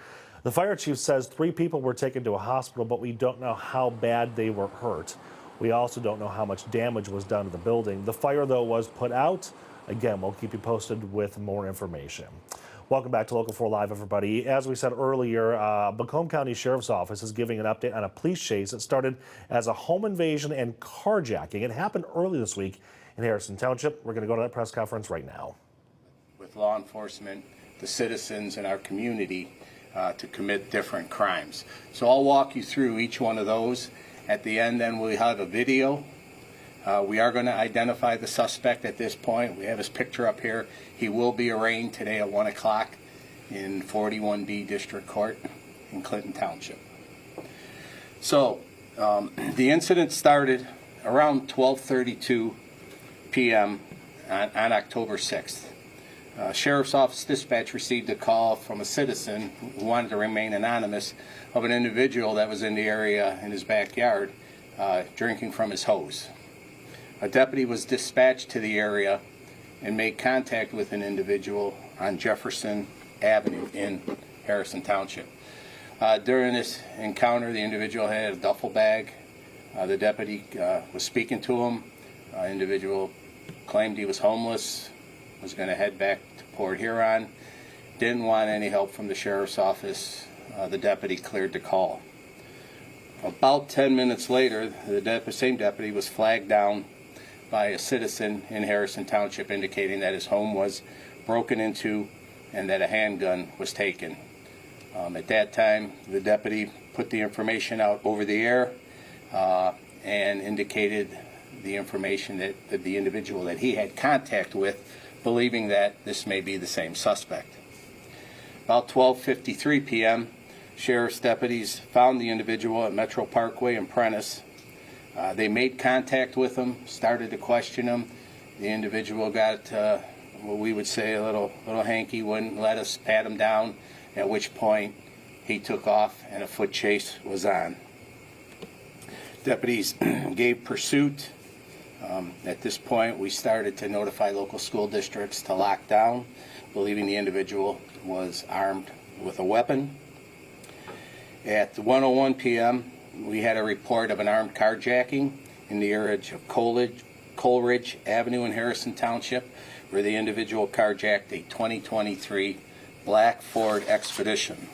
The fire chief says 3 people were taken to a hospital, but we don't know how bad they were hurt. We also don't know how much damage was done to the building. The fire, though, was put out. Again, we'll keep you posted with more information. Welcome back to Local 4 Live, everybody. As we said earlier, Macomb County Sheriff's Office is giving an update on a police chase that started as a home invasion and carjacking. It happened early this week in Harrison Township. We're going to go to that press conference right now. With law enforcement, the citizens in our community to commit different crimes. So I'll walk you through each one of those. At the end, then we have a video. We are going to identify the suspect at this point. We have his picture up here. He will be arraigned today at 1 o'clock in 41B District Court in Clinton Township. So the incident started around 12:32 p.m. on October 6th. Sheriff's Office dispatch received a call from a citizen who wanted to remain anonymous of an individual that was in the area in his backyard drinking from his hose. A deputy was dispatched to the area and made contact with an individual on Jefferson Avenue in Harrison Township. During this encounter, the individual had a duffel bag. The deputy was speaking to him. The individual claimed he was homeless, was going to head back to Port Huron, didn't want any help from the sheriff's office. The deputy cleared the call. About 10 minutes later, the same deputy was flagged down by a citizen in Harrison Township indicating that his home was broken into and that a handgun was taken. At that time, the deputy put the information out over the air and indicated the information that the individual that he had contact with, believing that this may be the same suspect. About 12:53 p.m., sheriff's deputies found the individual at Metro Parkway and Prentice. They made contact with him, started to question him. The individual got what we would say a little hanky, wouldn't let us pat him down, at which point he took off and a foot chase was on. Deputies gave pursuit. At this point, we started to notify local school districts to lock down, believing the individual was armed with a weapon. At 1:01 p.m., we had a report of an armed carjacking in the area of Coleridge Avenue in Harrison Township, where the individual carjacked a 2023 black Ford Expedition.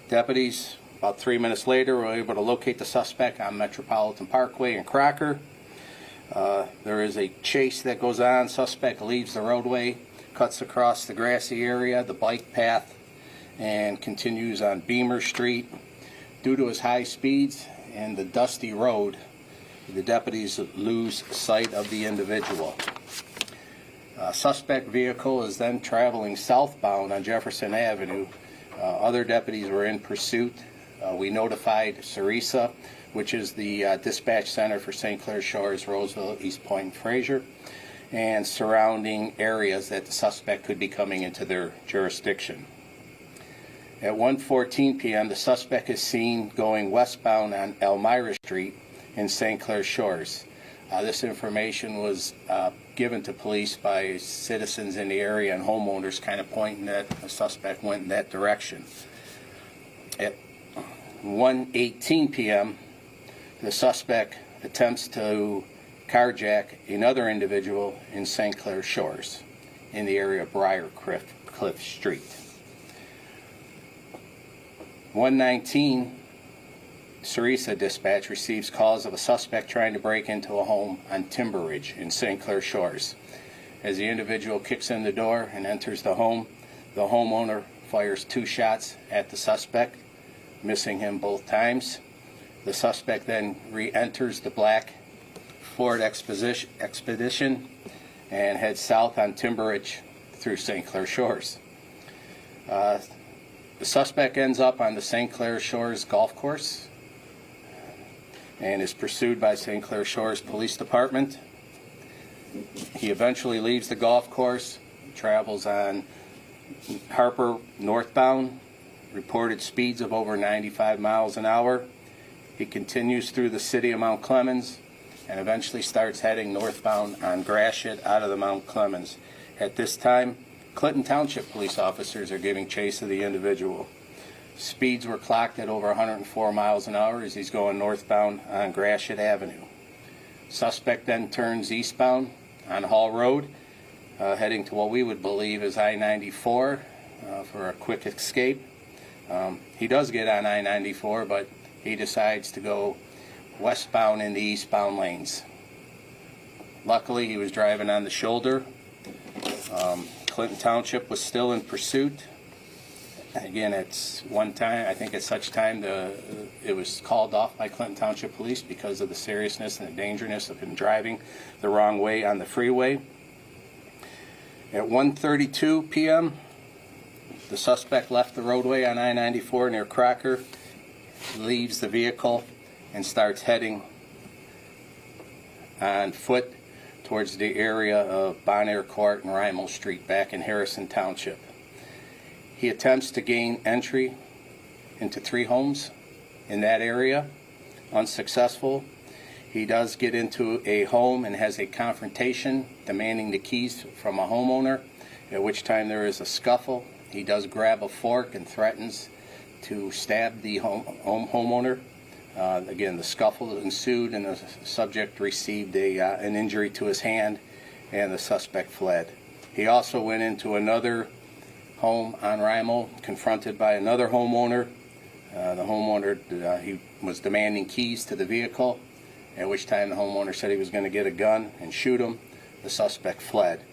Deputies, about 3 minutes later, were able to locate the suspect on Metropolitan Parkway in Crocker. There is a chase that goes on. Suspect leaves the roadway, cuts across the grassy area, the bike path, and continues on Beamer Street. Due to his high speeds and the dusty road, the deputies lose sight of the individual. Suspect vehicle is then traveling southbound on Jefferson Avenue. Other deputies were in pursuit. We notified Sarisa, which is the dispatch center for St. Clair Shores, Roseville, East Point, and Fraser, and surrounding areas that the suspect could be coming into their jurisdiction. At 1:14 p.m., the suspect is seen going westbound on Elmira Street in St. Clair Shores. This information was given to police by citizens in the area and homeowners kind of pointing that the suspect went in that direction. At 1:18 p.m., the suspect attempts to carjack another individual in St. Clair Shores in the area of Briarcliff Street. 1:19, Sarisa dispatch receives calls of a suspect trying to break into a home on Timber Ridge in St. Clair Shores. As the individual kicks in the door and enters the home, the homeowner fires 2 shots at the suspect, missing him both times. The suspect then re-enters the black Ford Expedition and heads south on Timber Ridge through St. Clair Shores. The suspect ends up on the St. Clair Shores golf course and is pursued by St. Clair Shores Police Department. He eventually leaves the golf course, travels on Harper northbound, reported speeds of over 95 miles an hour. He continues through the city of Mount Clemens and eventually starts heading northbound on Gratiot out of the Mount Clemens. At this time, Clinton Township police officers are giving chase of the individual. Speeds were clocked at over 104 miles an hour as he's going northbound on Gratiot Avenue. Suspect then turns eastbound on Hall Road, heading to what we would believe is I-94, for a quick escape. He does get on I-94, but he decides to go westbound in the eastbound lanes. Luckily, he was driving on the shoulder. Clinton Township was still in pursuit. Again, it's one time, I think at such time, it was called off by Clinton Township Police because of the seriousness and the dangerousness of him driving the wrong way on the freeway. At 1:32 p.m., the suspect left the roadway on I-94 near Crocker, leaves the vehicle, and starts heading on foot towards the area of Bonaire Court and Rymel Street back in Harrison Township. He attempts to gain entry into 3 homes in that area, unsuccessful. He does get into a home and has a confrontation demanding the keys from a homeowner, at which time there is a scuffle. He does grab a fork and threatens to stab the homeowner. Again, the scuffle ensued and the subject received an injury to his hand and the suspect fled. He also went into another home on Rymel, confronted by another homeowner. The homeowner, he was demanding keys to the vehicle, at which time the homeowner said he was going to get a gun and shoot him. The suspect fled.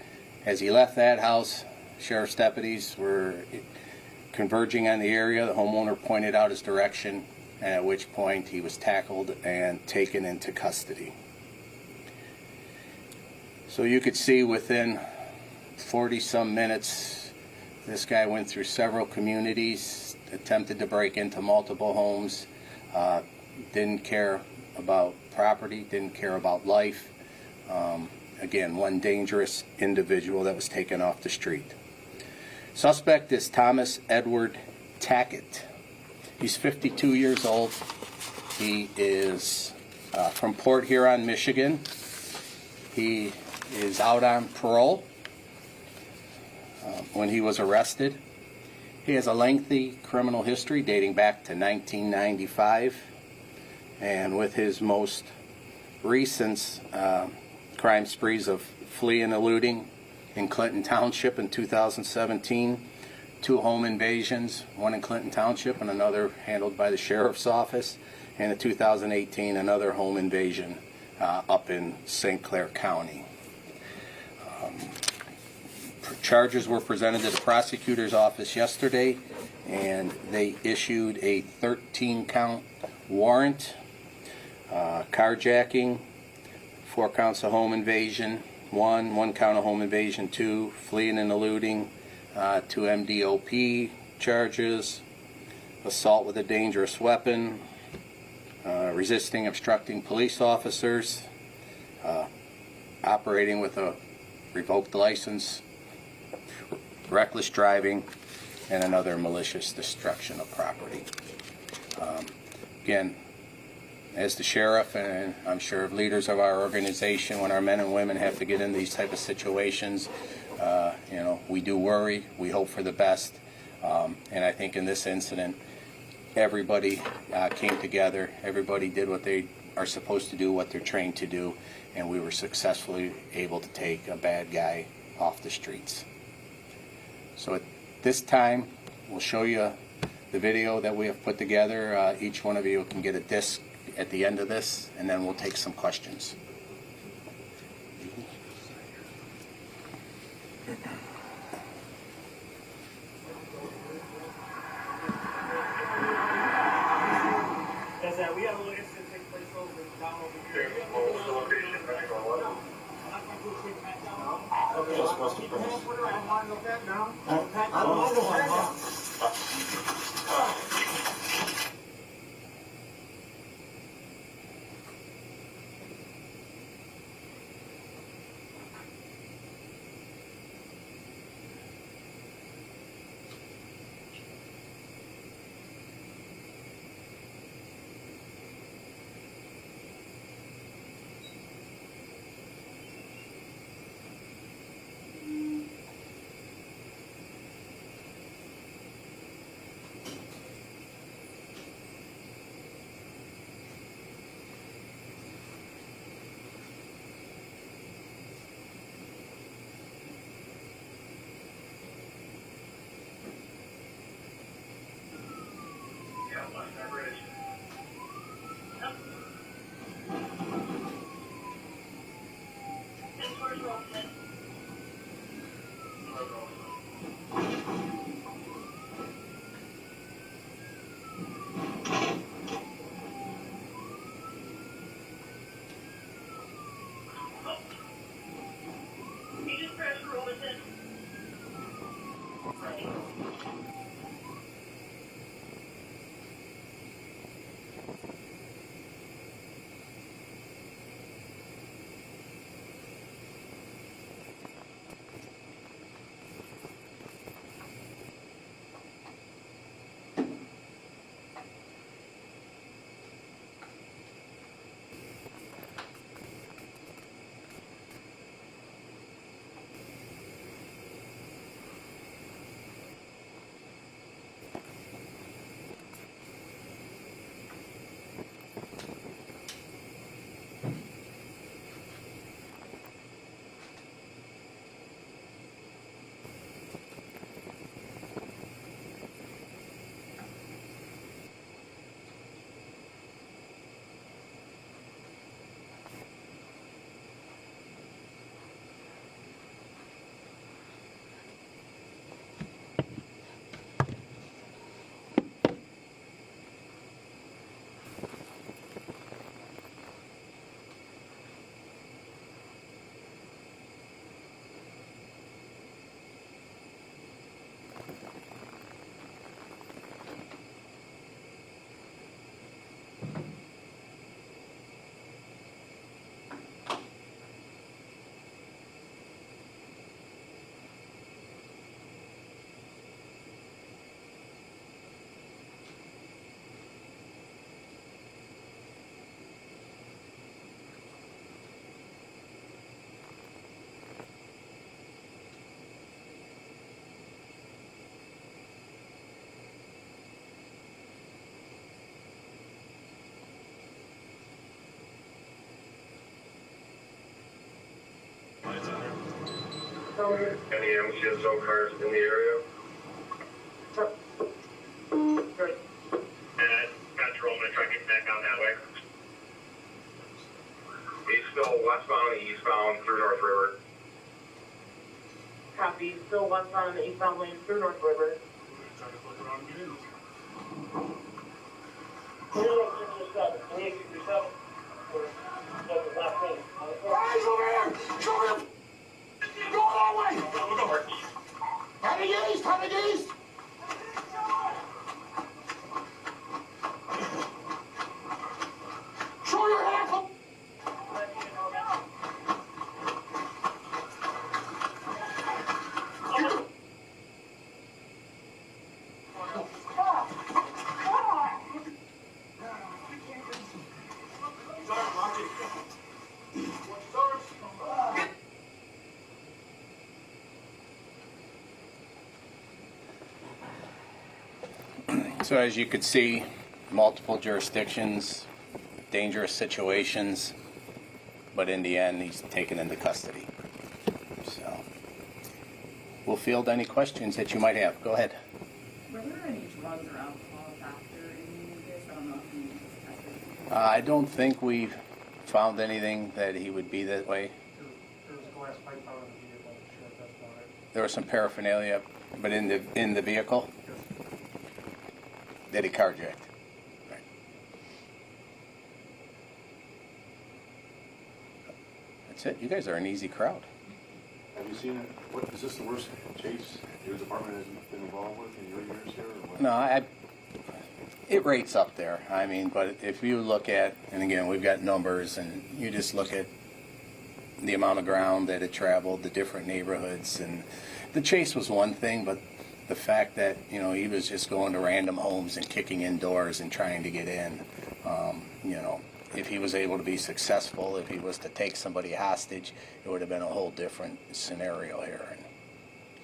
As he left that house, sheriff's deputies were converging on the area. The homeowner pointed out his direction, at which point he was tackled and taken into custody. So you could see within 40-some minutes, this guy went through several communities, attempted to break into multiple homes, didn't care about property, didn't care about life. Again, one dangerous individual that was taken off the street. Suspect is Thomas Edward Tackett. He's 52 years old. He is from Port Huron, Michigan. He is out on parole when he was arrested. He has a lengthy criminal history dating back to 1995. And with his most recent crime sprees of fleeing and eluding in Clinton Township in 2017, 2 home invasions, one in Clinton Township and another handled by the sheriff's office, and in 2018 another home invasion up in St. Clair County. Charges were presented to the prosecutor's office yesterday, and they issued a 13-count warrant, carjacking, 4 counts of home invasion, 1 count of home invasion, 2 fleeing and eluding, 2 MDOP charges, assault with a dangerous weapon, resisting, obstructing police officers, operating with a revoked license, reckless driving, and another malicious destruction of property. Again, as the sheriff, and I'm sure leaders of our organization, when our men and women have to get in these type of situations, we do worry, we hope for the best, and I think in this incident, everybody came together, everybody did what they are supposed to do, what they're trained to do, and we were successfully able to take a bad guy off the streets. So at this time, we'll show you the video that we have put together. Each one of you can get a disc at the end of this, and then we'll take some questions. We had a little incident take place down over here. Okay, that's supposed to be finished. I don't mind that now. I don't mind that now. Any MCSO cars in the area? And Metro, I'm going to try to get back down that way. He's still westbound and eastbound through North River. Copy. Still westbound and eastbound lanes through North River. Guys, over here! Show him! Go that way! Heading east! Heading east! Show your hand! So as you could see, multiple jurisdictions, dangerous situations, but in the end, he's taken into custody. So we'll field any questions that you might have. Go ahead. Were there any drugs or alcohol after any of this? I don't know if you tested. I don't think we've found anything that he would be that way. There was a glass pipe out of the vehicle. Sure, that's about it. There was some paraphernalia, but in the vehicle that he carjacked. Right. That's it. You guys are an easy crowd. Have you seen it? What is this the worst chase your department has been involved with in your years here? Or what? No, it rates up there. I mean, but if you look at, and again, we've got numbers, and you just look at the amount of ground that it traveled, the different neighborhoods, and the chase was one thing, but the fact that, you know, he was just going to random homes and kicking in doors and trying to get in, you know, if he was able to be successful, if he was to take somebody hostage, it would have been a whole different scenario here. And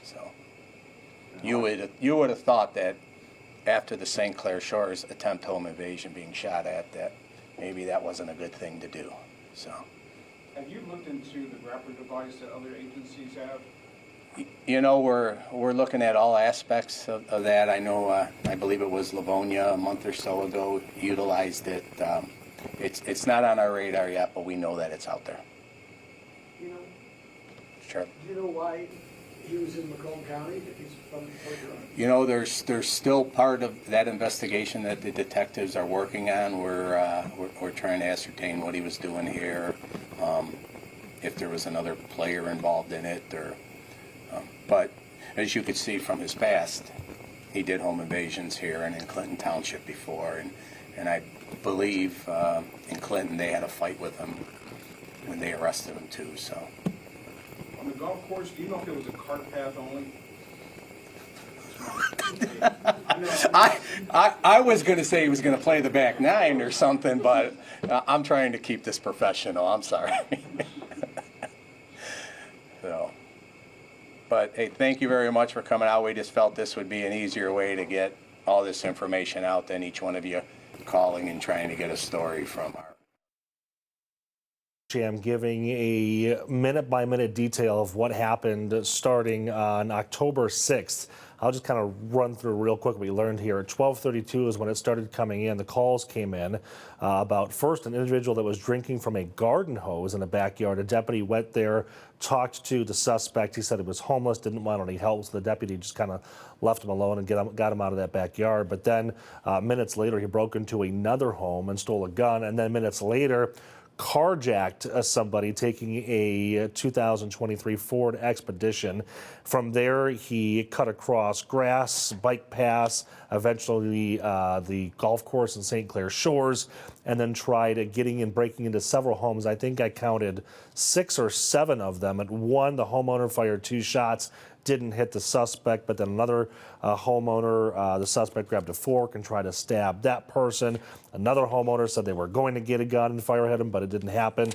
so you would have thought that after the St. Clair Shores attempt home invasion being shot at, that maybe that wasn't a good thing to do. So. Have you looked into the grappler device that other agencies have? You know, we're looking at all aspects of that. I know, I believe it was Livonia a month or so ago utilized it. It's not on our radar yet, but we know that it's out there. Charlie. Do you know why he was in Macomb County, if he's from Portland? You know, there's still part of that investigation that the detectives are working on. We're trying to ascertain what he was doing here, if there was another player involved in it, or. But as you could see from his past, he did home invasions here and in Clinton Township before, and I believe in Clinton they had a fight with him when they arrested him too. So. On the golf course, do you know if it was a cart path only? I was going to say he was going to play the back nine or something, but I'm trying to keep this professional. I'm sorry. So, but hey, thank you very much for coming out. We just felt this would be an easier way to get all this information out than each one of you calling and trying to get a story from our. I'm giving a minute-by-minute detail of what happened starting on October 6th. I'll just kind of run through real quick what we learned here. At 12:32 is when it started coming in. The calls came in about first an individual that was drinking from a garden hose in a backyard. A deputy went there, talked to the suspect. He said he was homeless, didn't want any help, so the deputy just kind of left him alone and got him out of that backyard. But then minutes later, he broke into another home and stole a gun. And then minutes later, carjacked somebody taking a 2023 Ford Expedition. From there, he cut across grass, bike paths, eventually the golf course in St. Clair Shores, and then tried getting and breaking into several homes. I think I counted 6 or 7 of them. At one, the homeowner fired 2 shots. Didn't hit the suspect, but then another homeowner, the suspect grabbed a fork and tried to stab that person. Another homeowner said they were going to get a gun and fire at him, but it didn't happen.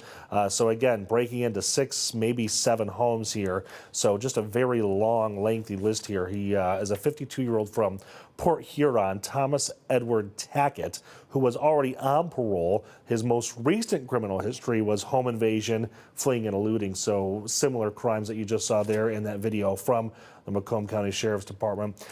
So again, breaking into 6, maybe 7 homes here. So just a very long, lengthy list here. He is a 52-year-old from Port Huron, Thomas Edward Tackett, who was already on parole. His most recent criminal history was home invasion, fleeing and eluding. So similar crimes that you just saw there in that video from the Macomb County Sheriff's Department.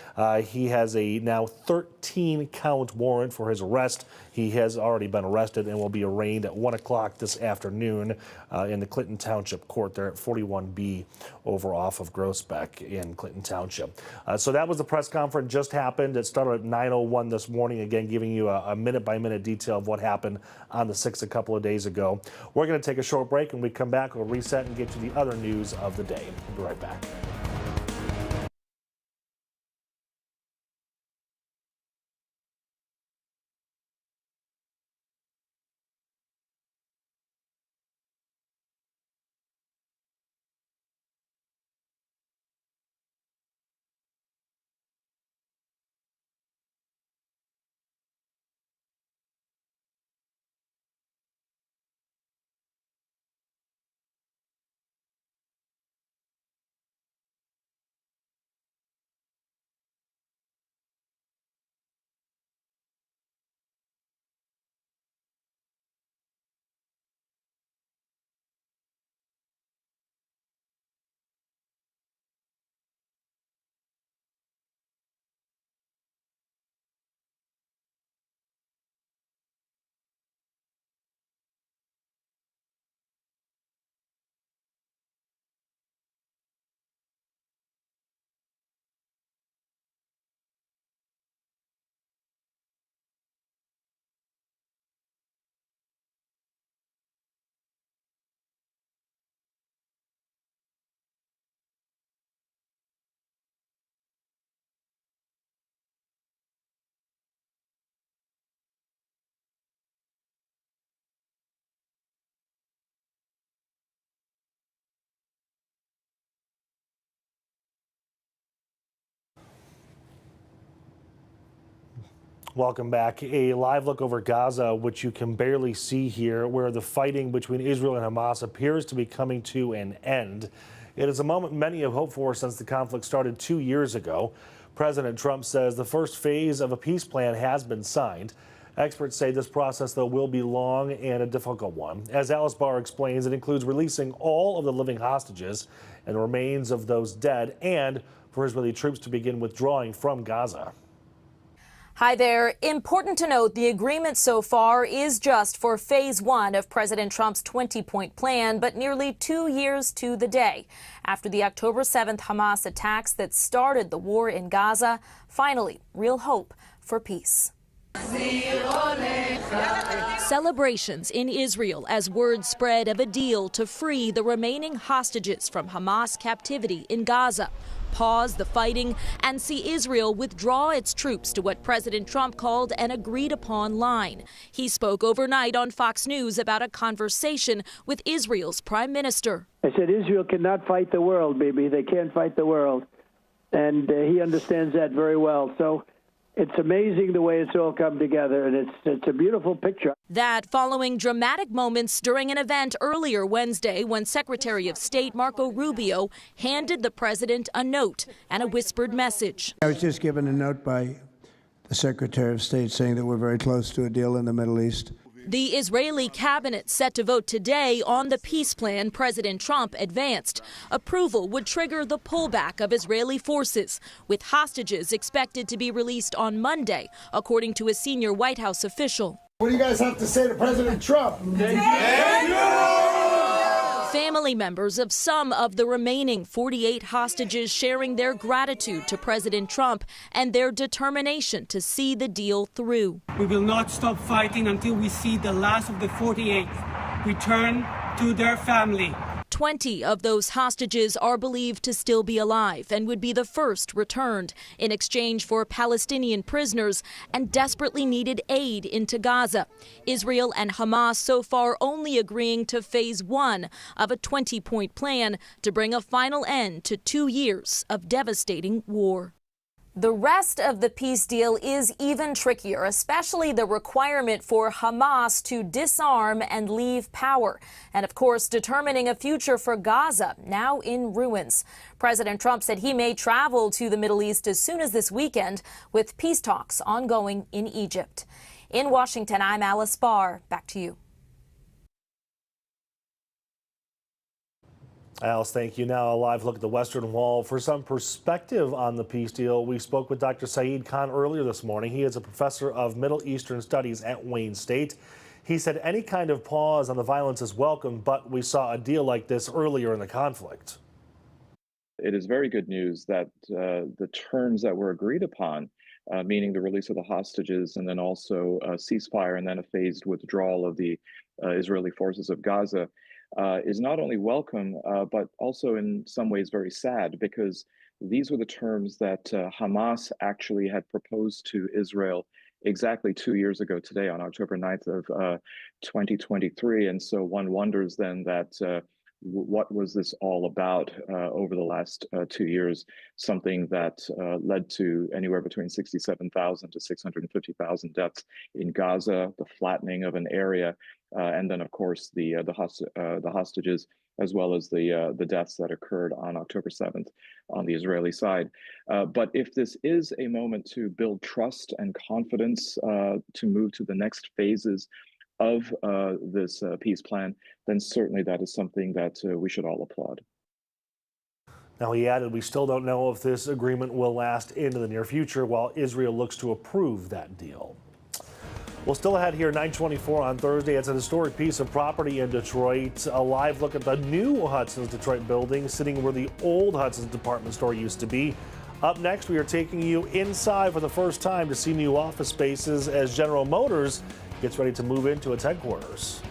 He has a now 13-count warrant for his arrest. He has already been arrested and will be arraigned at 1 o'clock this afternoon in the Clinton Township Court there at 41B over off of Groesbeck in Clinton Township. So that was the press conference just happened. It started at 9:01 this morning, again giving you a minute-by-minute detail of what happened on the 6th a couple of days ago. We're going to take a short break, and we come back, we'll reset and get to the other news of the day. We'll be right back. Welcome back. A live look over Gaza, which you can barely see here, where the fighting between Israel and Hamas appears to be coming to an end. It is a moment many have hoped for since the conflict started 2 years ago. President Trump says the first phase of a peace plan has been signed. Experts say this process, though, will be long and a difficult one. As Alice Barr explains, it includes releasing all of the living hostages and the remains of those dead, and for Israeli troops to begin withdrawing from Gaza. Hi there. Important to note, the agreement so far is just for phase one of President Trump's 20-point plan, but nearly 2 years to the day after the October 7th Hamas attacks that started the war in Gaza. Finally, real hope for peace. Celebrations in Israel as word spread of a deal to free the remaining hostages from Hamas captivity in Gaza, pause the fighting, and see Israel withdraw its troops to what President Trump called an agreed-upon line. He spoke overnight on Fox News about a conversation with Israel's prime minister. I said, Israel cannot fight the world, baby. They can't fight the world. And he understands that very well. So it's amazing the way it's all come together, and it's a beautiful picture. That following dramatic moments during an event earlier Wednesday when Secretary of State Marco Rubio handed the president a note and a whispered message. I was just given a note by the Secretary of State saying that we're very close to a deal in the Middle East. The Israeli cabinet set to vote today on the peace plan President Trump advanced. Approval would trigger the pullback of Israeli forces, with hostages expected to be released on Monday, according to a senior White House official. What do you guys have to say to President Trump? Thank you! Family members of some of the remaining 48 hostages sharing their gratitude to President Trump and their determination to see the deal through. We will not stop fighting until we see the last of the 48 return to their family. 20 of those hostages are believed to still be alive and would be the first returned in exchange for Palestinian prisoners and desperately needed aid into Gaza. Israel and Hamas so far only agreeing to phase one of a 20-point plan to bring a final end to 2 years of devastating war. The rest of the peace deal is even trickier, especially the requirement for Hamas to disarm and leave power. And of course, determining a future for Gaza, now in ruins. President Trump said he may travel to the Middle East as soon as this weekend, with peace talks ongoing in Egypt. In Washington, I'm Alice Barr. Back to you. Alice, thank you. Now a live look at the Western Wall. For some perspective on the peace deal, we spoke with Dr. Saeed Khan earlier this morning. He is a professor of Middle Eastern Studies at Wayne State. He said any kind of pause on the violence is welcome, but we saw a deal like this earlier in the conflict. It is very good news that the terms that were agreed upon, meaning the release of the hostages and then also a ceasefire and then a phased withdrawal of the Israeli forces of Gaza, is not only welcome, but also in some ways very sad, because these were the terms that Hamas actually had proposed to Israel exactly 2 years ago today, on October 9th of 2023. And so one wonders then that what was this all about over the last 2 years? Something that led to anywhere between 67,000 to 650,000 deaths in Gaza, the flattening of an area, and then, of course, the hostages, as well as the deaths that occurred on October 7th on the Israeli side. But if this is a moment to build trust and confidence to move to the next phases of this peace plan, then certainly that is something that we should all applaud. Now, he added, we still don't know if this agreement will last into the near future while Israel looks to approve that deal. Well, still ahead here, 924 on Thursday. It's a historic piece of property in Detroit. A live look at the new Hudson's Detroit building, sitting where the old Hudson's department store used to be. Up next, we are taking you inside for the first time to see new office spaces as General Motors gets ready to move into its headquarters.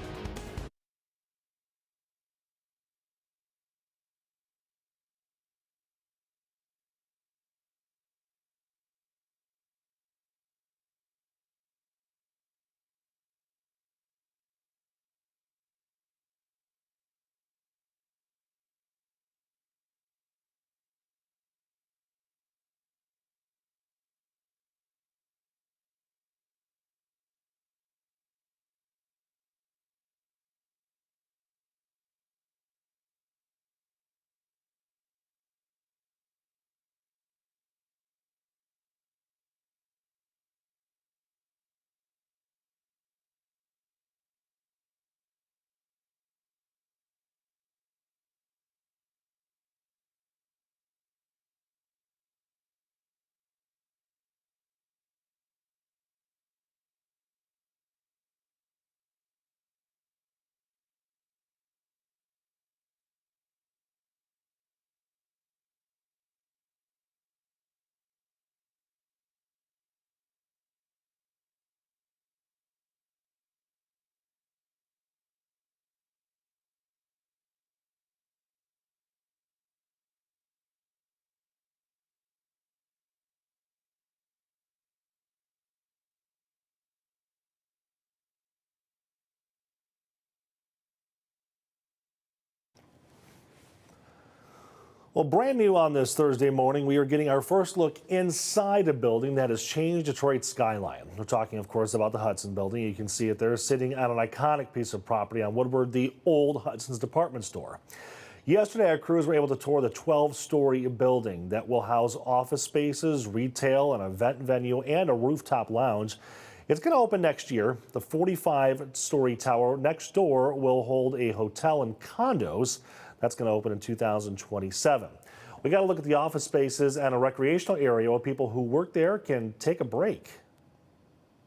Well, brand new on this Thursday morning, we are getting our first look inside a building that has changed Detroit's skyline. We're talking, of course, about the Hudson building. You can see it there sitting on an iconic piece of property on Woodward, the old Hudson's department store. Yesterday, our crews were able to tour the 12-story building that will house office spaces, retail, an event venue, and a rooftop lounge. It's going to open next year. The 45-story tower next door will hold a hotel and condos. That's going to open in 2027. We got to look at the office spaces and a recreational area where people who work there can take a break.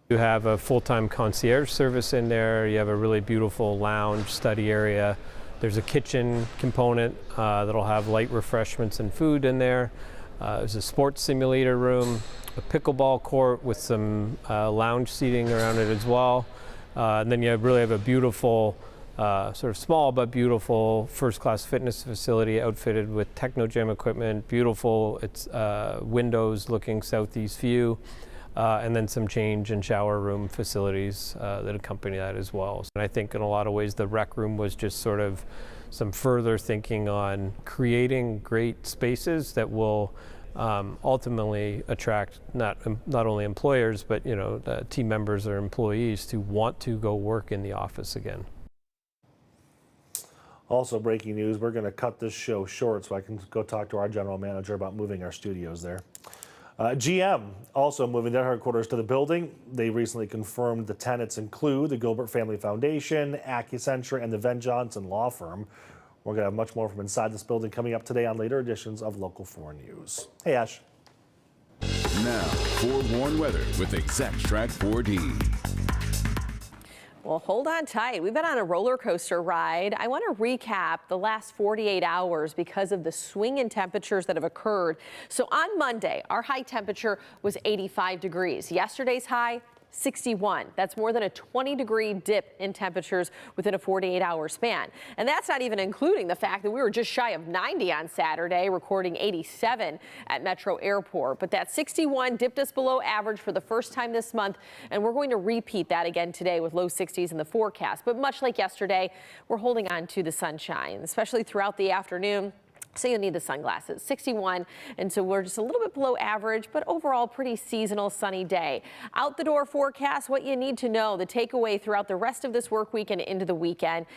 You have a full-time concierge service in there. You have a really beautiful lounge study area. There's a kitchen component that'll have light refreshments and food in there. There's a sports simulator room, a pickleball court with some lounge seating around it as well. And then you really have a beautiful sort of small but beautiful first-class fitness facility outfitted with Technogym equipment, beautiful windows looking southeast view, and then some change and shower room facilities that accompany that as well. And I think in a lot of ways the rec room was just sort of some further thinking on creating great spaces that will ultimately attract not only employers but team members or employees to want to go work in the office again. Also breaking news, we're going to cut this show short so I can go talk to our general manager about moving our studios there. GM also moving their headquarters to the building. They recently confirmed the tenants include the Gilbert Family Foundation, Accucentra, and the Venn Johnson Law Firm. We're going to have much more from inside this building coming up today on later editions of Local 4 News. Hey, Ash. Now, forewarned weather with Exact Track 4D. Well, hold on tight. We've been on a roller coaster ride. I want to recap the last 48 hours because of the swing in temperatures that have occurred. So on Monday, our high temperature was 85 degrees. Yesterday's high, 61. That's more than a 20-degree dip in temperatures within a 48-hour span. And that's not even including the fact that we were just shy of 90 on Saturday, recording 87 at Metro Airport. But that 61 dipped us below average for the first time this month, and we're going to repeat that again today with low 60s in the forecast. But much like yesterday, we're holding on to the sunshine, especially throughout the afternoon. So you'll need the sunglasses. 61, and so we're just a little bit below average, but overall pretty seasonal sunny day. Out the door forecast, what you need to know, the takeaway throughout the rest of this work week and into the weekend.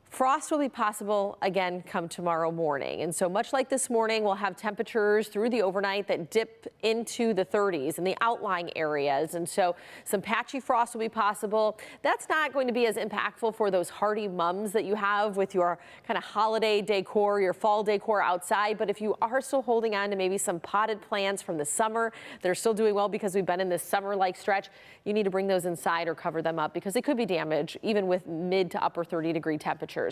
Frost will be possible again come tomorrow morning. And so much like this morning, we'll have temperatures through the overnight that dip into the 30s in the outlying areas. And so some patchy frost will be possible. That's not going to be as impactful for those hardy mums that you have with your kind of holiday decor, your fall decor outside. But if you are still holding on to maybe some potted plants from the summer that are still doing well because we've been in this summer-like stretch, you need to bring those inside or cover them up because they could be damaged even with mid to upper 30-degree temperatures.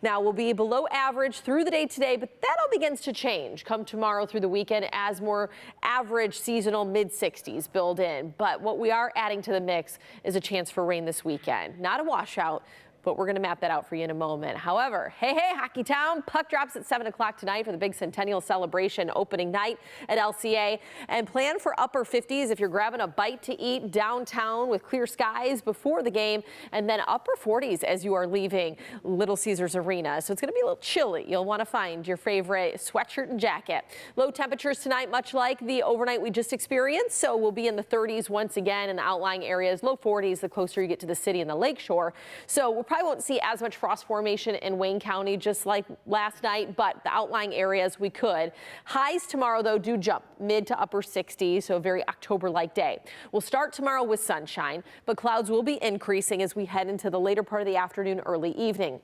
Now we'll be below average through the day today, but that all begins to change come tomorrow through the weekend as more average seasonal mid-60s build in. But what we are adding to the mix is a chance for rain this weekend. Not a washout, but we're going to map that out for you in a moment. However, hey, Hockey Town, puck drops at 7 o'clock tonight for the big Centennial celebration opening night at LCA. And plan for upper 50s if you're grabbing a bite to eat downtown with clear skies before the game, and then upper 40s as you are leaving Little Caesars Arena. So it's going to be a little chilly. You'll want to find your favorite sweatshirt and jacket. Low temperatures tonight, much like the overnight we just experienced. So we'll be in the 30s once again in the outlying areas, low 40s the closer you get to the city and the lakeshore. So we'll probably won't see as much frost formation in Wayne County just like last night, but the outlying areas we could. Highs tomorrow, though, do jump mid to upper 60s, so a very October-like day. We'll start tomorrow with sunshine, but clouds will be increasing as we head into the later part of the afternoon, early evening.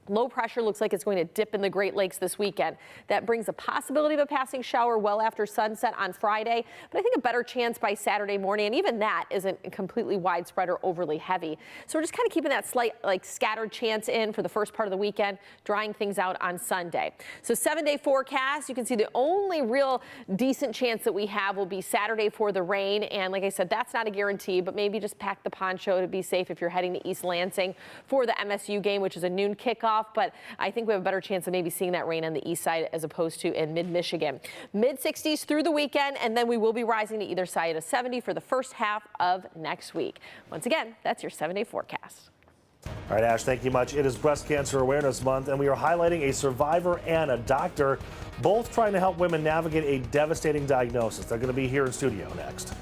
Low pressure looks like it's going to dip in the Great Lakes this weekend. That brings a possibility of a passing shower well after sunset on Friday, but I think a better chance by Saturday morning, and even that isn't completely widespread or overly heavy. So we're just kind of keeping that slight scattered chance in for the first part of the weekend, drying things out on Sunday. So 7-day forecast, you can see the only real decent chance that we have will be Saturday for the rain. And like I said, that's not a guarantee, but maybe just pack the poncho to be safe if you're heading to East Lansing for the MSU game, which is a noon kickoff. But I think we have a better chance of maybe seeing that rain on the east side as opposed to in mid-Michigan. Mid-60s through the weekend, and then we will be rising to either side of 70 for the first half of next week. Once again, that's your 7-day forecast. All right, Ash, thank you much. It is Breast Cancer Awareness Month, and we are highlighting a survivor and a doctor both trying to help women navigate a devastating diagnosis. They're going to be here in studio next.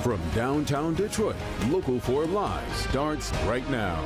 From downtown Detroit, Local 4 Live starts right now.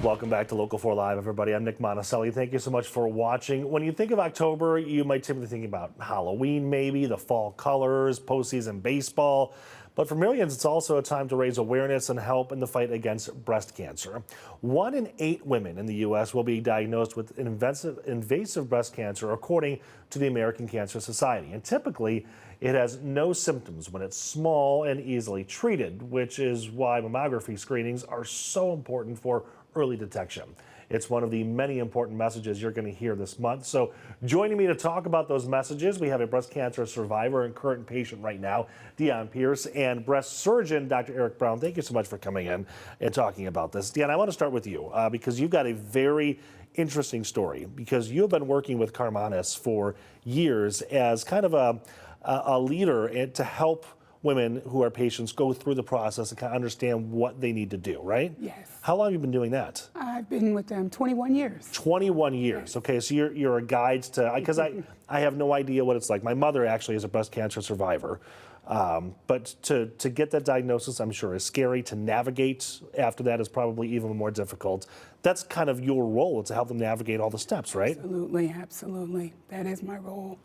Welcome back to Local 4 Live, everybody. I'm Nick Monticelli. Thank you so much for watching. When you think of October, you might typically think about Halloween, maybe, the fall colors, postseason baseball. But for millions, it's also a time to raise awareness and help in the fight against breast cancer. 1 in 8 women in the U.S. will be diagnosed with invasive breast cancer, according to the American Cancer Society. And typically, it has no symptoms when it's small and easily treated, which is why mammography screenings are so important for early detection. It's one of the many important messages you're going to hear this month. So joining me to talk about those messages, we have a breast cancer survivor and current patient right now, Deon Pierce, and breast surgeon, Dr. Eric Brown. Thank you so much for coming in and talking about this. Deon, I want to start with you because you've got a very interesting story, because you've been working with Karmanos for years as kind of a leader and to help women who are patients go through the process and kind of understand what they need to do, right? Yes. How long have you been doing that? I've been with them 21 years. 21 years. Okay, so you're a guide to, because I have no idea what it's like. My mother actually is a breast cancer survivor. But to get that diagnosis, I'm sure, is scary. To navigate after that is probably even more difficult. That's kind of your role, to help them navigate all the steps, right? Absolutely, absolutely. That is my role.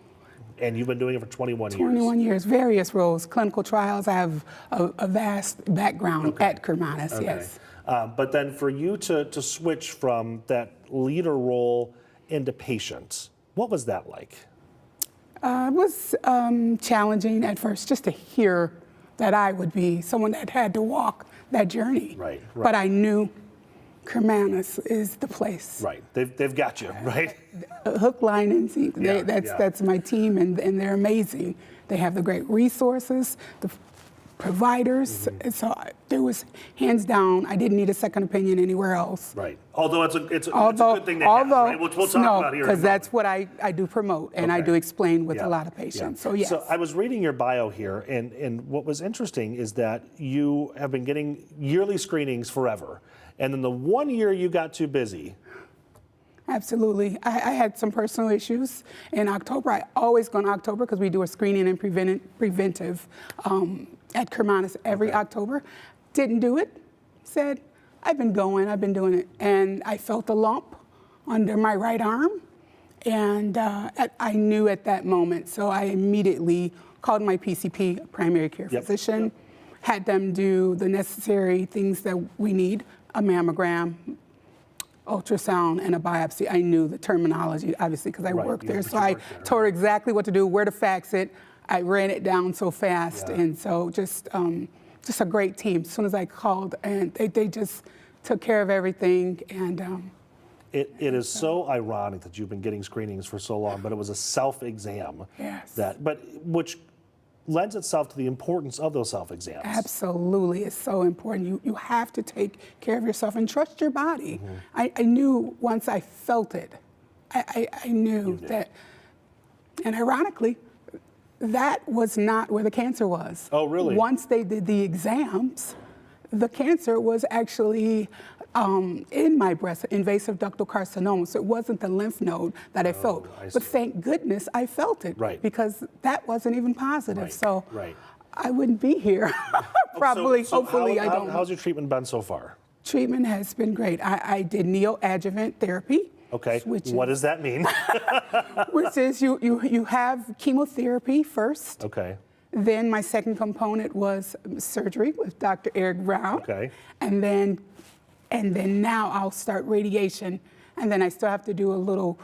And you've been doing it for 21 years. 21 years, various roles, clinical trials. I have a vast background at Karmanos, yes. But then for you to switch from that leader role into patient, what was that like? It was challenging at first, just to hear that I would be someone that had to walk that journey. Right. But I knew Karmanos is the place. Right. They've got you, right? Hook, line, and sinker. That's my team, and they're amazing. They have the great resources, the providers. And so there was, hands down, I didn't need a second opinion anywhere else. Right. Although it's a good thing to have, right? We'll talk about here. Because that's what I do promote, and I do explain with a lot of patients. So yes. So I was reading your bio here, and what was interesting is that you have been getting yearly screenings forever. And then the 1 year you got too busy. Absolutely. I had some personal issues in October. I always go in October because we do a screening and preventive at Karmanos every October. Didn't do it. Said, I've been doing it. And I felt a lump under my right arm. And I knew at that moment. So I immediately called my PCP, primary care physician, had them do the necessary things that we need, a mammogram, ultrasound, and a biopsy. I knew the terminology, obviously, because I worked there. So I told her exactly what to do, where to fax it. I ran it down so fast. And so just a great team. As soon as I called, and they just took care of everything. And it is so ironic that you've been getting screenings for so long, but it was a self-exam. Yes. Which lends itself to the importance of those self-exams. Absolutely, it's so important. You have to take care of yourself and trust your body. I knew once I felt it, I knew that, and ironically, that was not where the cancer was. Oh, really? Once they did the exams, the cancer was actually in my breast, invasive ductal carcinoma. So it wasn't the lymph node that I felt. But thank goodness I felt it. Right. Because that wasn't even positive. Right. So Right. I wouldn't be here. Probably, hopefully I don't. How's your treatment been so far? Treatment has been great. I did neoadjuvant therapy. Okay, what does that mean? Which is you have chemotherapy first. Okay. Then my second component was surgery with Dr. Eric Brown. Okay. And then now I'll start radiation. And then I still have to do a little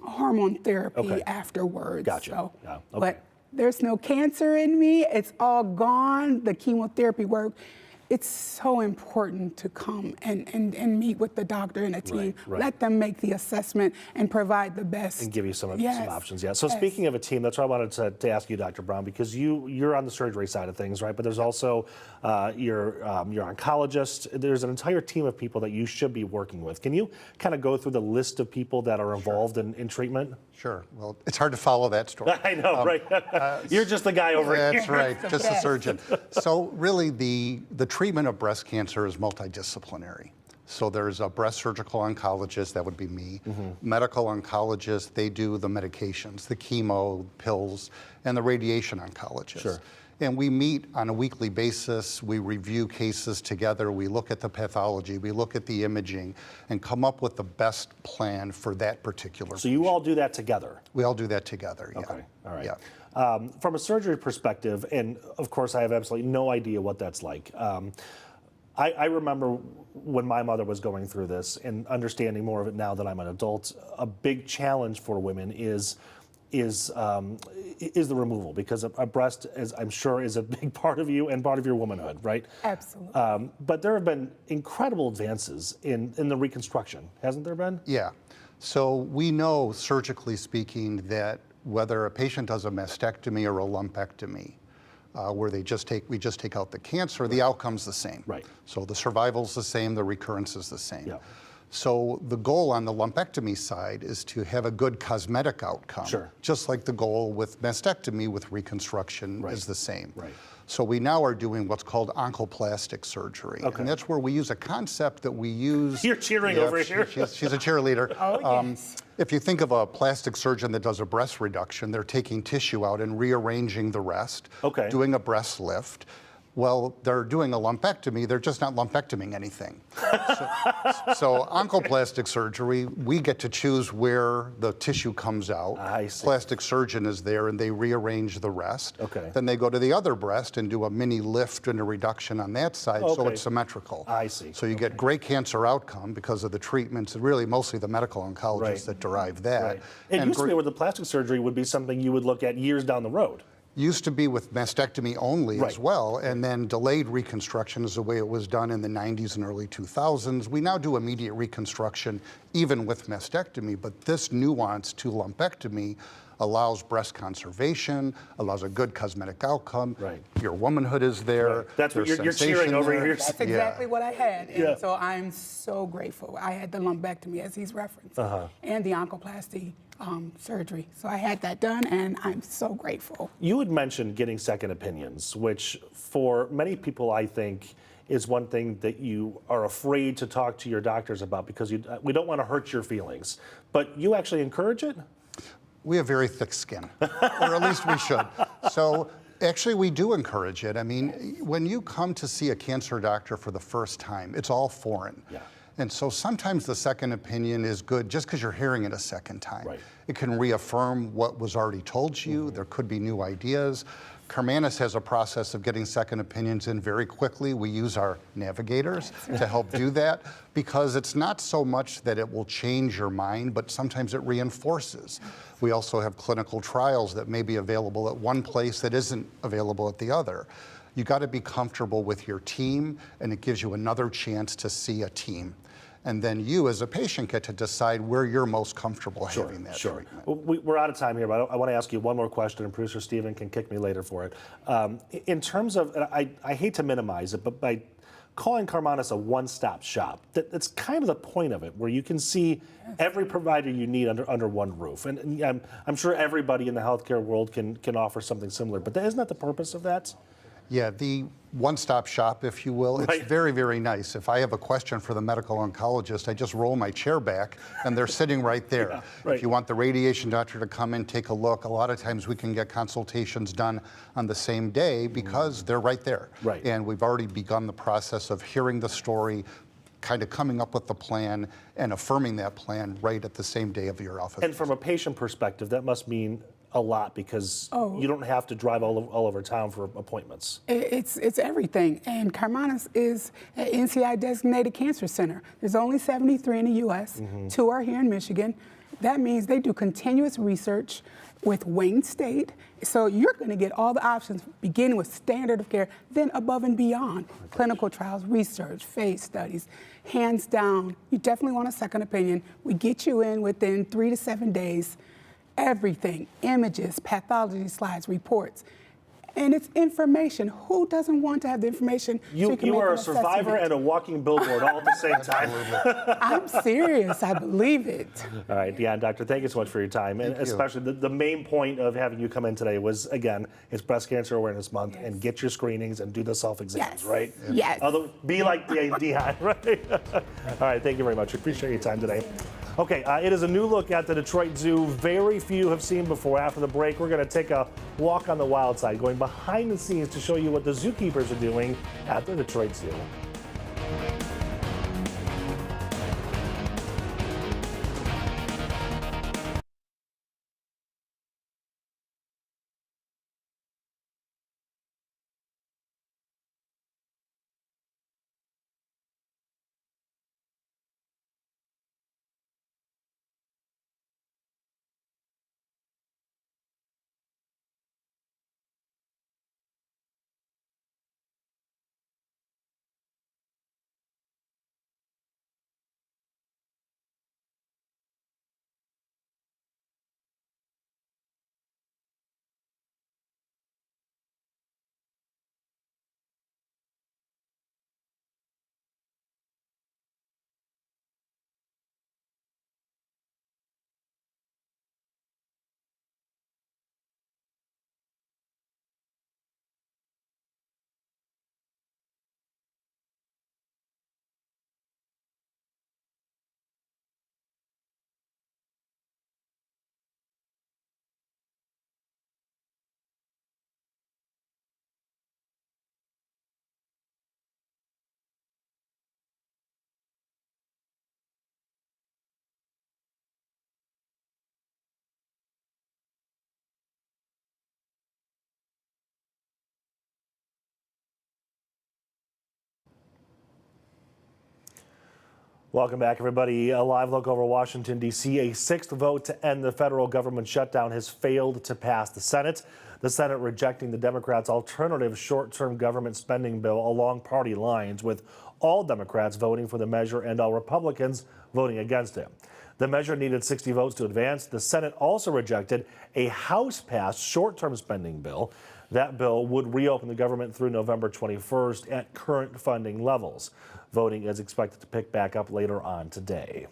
hormone therapy afterwards. Gotcha. So, yeah. Okay. But there's no cancer in me. It's all gone. The chemotherapy work. It's so important to come and meet with the doctor and the team. Right. Let them make the assessment and provide the best. And give you some Yes. options, yeah. So Yes. speaking of a team, that's why I wanted to ask you, Dr. Brown, because you're on the surgery side of things, right? But there's also your oncologist. There's an entire team of people that you should be working with. Can you kind of go through the list of people that are involved in treatment? Sure. Well, it's hard to follow that story. I know, right? You're just the guy over here. That's right, just the surgeon. So really, the treatment of breast cancer is multidisciplinary. So there's a breast surgical oncologist, that would be me. Medical oncologist, they do the medications, the chemo, pills, and the radiation oncologist. Sure. And we meet on a weekly basis, we review cases together, we look at the pathology, we look at the imaging, and come up with the best plan for that particular So you all do that together? We all do that together, yeah. Okay, all right. Yeah. From a surgery perspective, and of course I have absolutely no idea what that's like. I remember when my mother was going through this, and understanding more of it now that I'm an adult, a big challenge for women is the removal, because a breast, is, I'm sure, is a big part of you and part of your womanhood, right? Absolutely. But there have been incredible advances in the reconstruction, hasn't there been? Yeah. So we know, surgically speaking, that whether a patient does a mastectomy or a lumpectomy, where we just take out the cancer, the outcome's the same. Right. So the survival's the same, the recurrence is the same. Yeah. So the goal on the lumpectomy side is to have a good cosmetic outcome. Sure. Just like the goal with mastectomy with reconstruction is the same. Right. So we now are doing what's called oncoplastic surgery. Okay. And that's where we use a concept that we use. You're cheering over here. She's a cheerleader. Oh, yes. If you think of a plastic surgeon that does a breast reduction, they're taking tissue out and rearranging the rest, doing a breast lift. Well, they're doing a lumpectomy, they're just not lumpectoming anything. So oncoplastic surgery, we get to choose where the tissue comes out. I see. Plastic surgeon is there and they rearrange the rest. Okay. Then they go to the other breast and do a mini lift and a reduction on that side, so Okay. it's symmetrical. I see. So you get great cancer outcome because of the treatments, really mostly the medical oncologists that derive that. Right. It used to be where the plastic surgery would be something you would look at years down the road. Used to be with mastectomy only Right. as well, and then delayed reconstruction is the way it was done in the 90s and early 2000s. We now do immediate reconstruction even with mastectomy, but this nuance to lumpectomy allows breast conservation, allows a good cosmetic outcome. Right. Your womanhood is there. Right. That's what There's you're cheering sensation over there. here. That's exactly what I had. And Yeah. so I'm so grateful. I had the lumpectomy, as he's referenced, and the oncoplasty surgery. So I had that done, and I'm so grateful. You had mentioned getting second opinions, which for many people, I think, is one thing that you are afraid to talk to your doctors about because we don't want to hurt your feelings. But you actually encourage it? We have very thick skin, or at least we should. So actually, we do encourage it. I mean, when you come to see a cancer doctor for the first time, it's all foreign. Yeah. And so sometimes the second opinion is good just because you're hearing it a second time. Right. It can reaffirm what was already told to you. There could be new ideas. Karmanos has a process of getting second opinions in very quickly. We use our navigators to help do that because it's not so much that it will change your mind, but sometimes it reinforces. We also have clinical trials that may be available at one place that isn't available at the other. You got to be comfortable with your team, and it gives you another chance to see a team. and then you as a patient get to decide where you're most comfortable having that treatment. Well, we're out of time here, but I want to ask you one more question, and producer Steven can kick me later for it. In terms of, and I hate to minimize it, but by calling Karmanos a one-stop shop, that's kind of the point of it, where you can see every provider you need under one roof. And I'm sure everybody in the healthcare world can offer something similar, but isn't that the purpose of that? Yeah, the one-stop shop, if you will. It's very, very nice. If I have a question for the medical oncologist, I just roll my chair back and they're sitting right there. Yeah, right. If you want the radiation doctor to come in, take a look, a lot of times we can get consultations done on the same day because they're right there. Right. And we've already begun the process of hearing the story, kind of coming up with the plan and affirming that plan right at the same day of your office. And from a patient perspective, that must mean a lot because you don't have to drive all over town for appointments. It's everything. And Karmanos is an NCI designated cancer center. There's only 73 in the U.S. 2 are here in Michigan. That means they do continuous research with Wayne State. So you're going to get all the options, beginning with standard of care, then above and beyond. Clinical trials, research, phase studies, hands down. You definitely want a second opinion. We get you in within 3 to 7 days. Everything, images, pathology slides, reports. And it's information. Who doesn't want to have the information? You are a survivor and a walking billboard all at the same time. I'm serious. I believe it. All right, Deanne, Doctor, thank you so much for your time. And especially the main point of having you come in today was, again, it's Breast Cancer Awareness Month, and get your screenings and do the self-exams, right? Yes. Be like Deanne, right? All right, thank you very much. We appreciate your time today. Okay, it is a new look at the Detroit Zoo very few have seen before. After the break, we're going to take a walk on the wild side, going behind the scenes to show you what the zookeepers are doing at the Detroit Zoo. Welcome back, everybody. A live look over Washington, D.C. A 6th vote to end the federal government shutdown has failed to pass the Senate. The Senate rejecting the Democrats' alternative short-term government spending bill along party lines, with all Democrats voting for the measure and all Republicans voting against it. The measure needed 60 votes to advance. The Senate also rejected a House-passed short-term spending bill. That bill would reopen the government through November 21st at current funding levels. Voting is expected to pick back up later on today.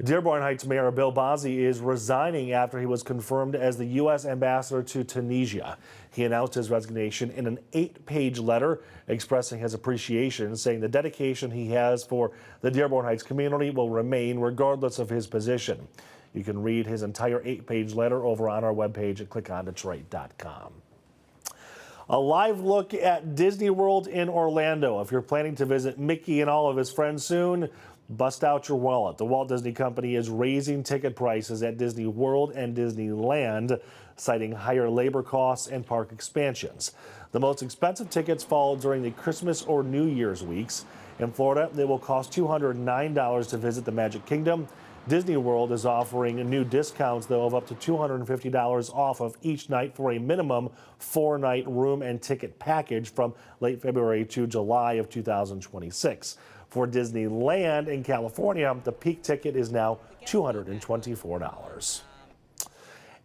Dearborn Heights Mayor Bill Bazzi is resigning after he was confirmed as the U.S. ambassador to Tunisia. He announced his resignation in an 8-page letter expressing his appreciation, saying the dedication he has for the Dearborn Heights community will remain regardless of his position. You can read his entire 8-page letter over on our webpage at clickondetroit.com. A live look at Disney World in Orlando. If you're planning to visit Mickey and all of his friends soon, bust out your wallet. The Walt Disney Company is raising ticket prices at Disney World and Disneyland, citing higher labor costs and park expansions. The most expensive tickets fall during the Christmas or New Year's weeks. In Florida, they will cost $209 to visit the Magic Kingdom. Disney World is offering new discounts, though, of up to $250 off of each night for a minimum 4-night room and ticket package from late February to July of 2026. For Disneyland in California, the peak ticket is now $224.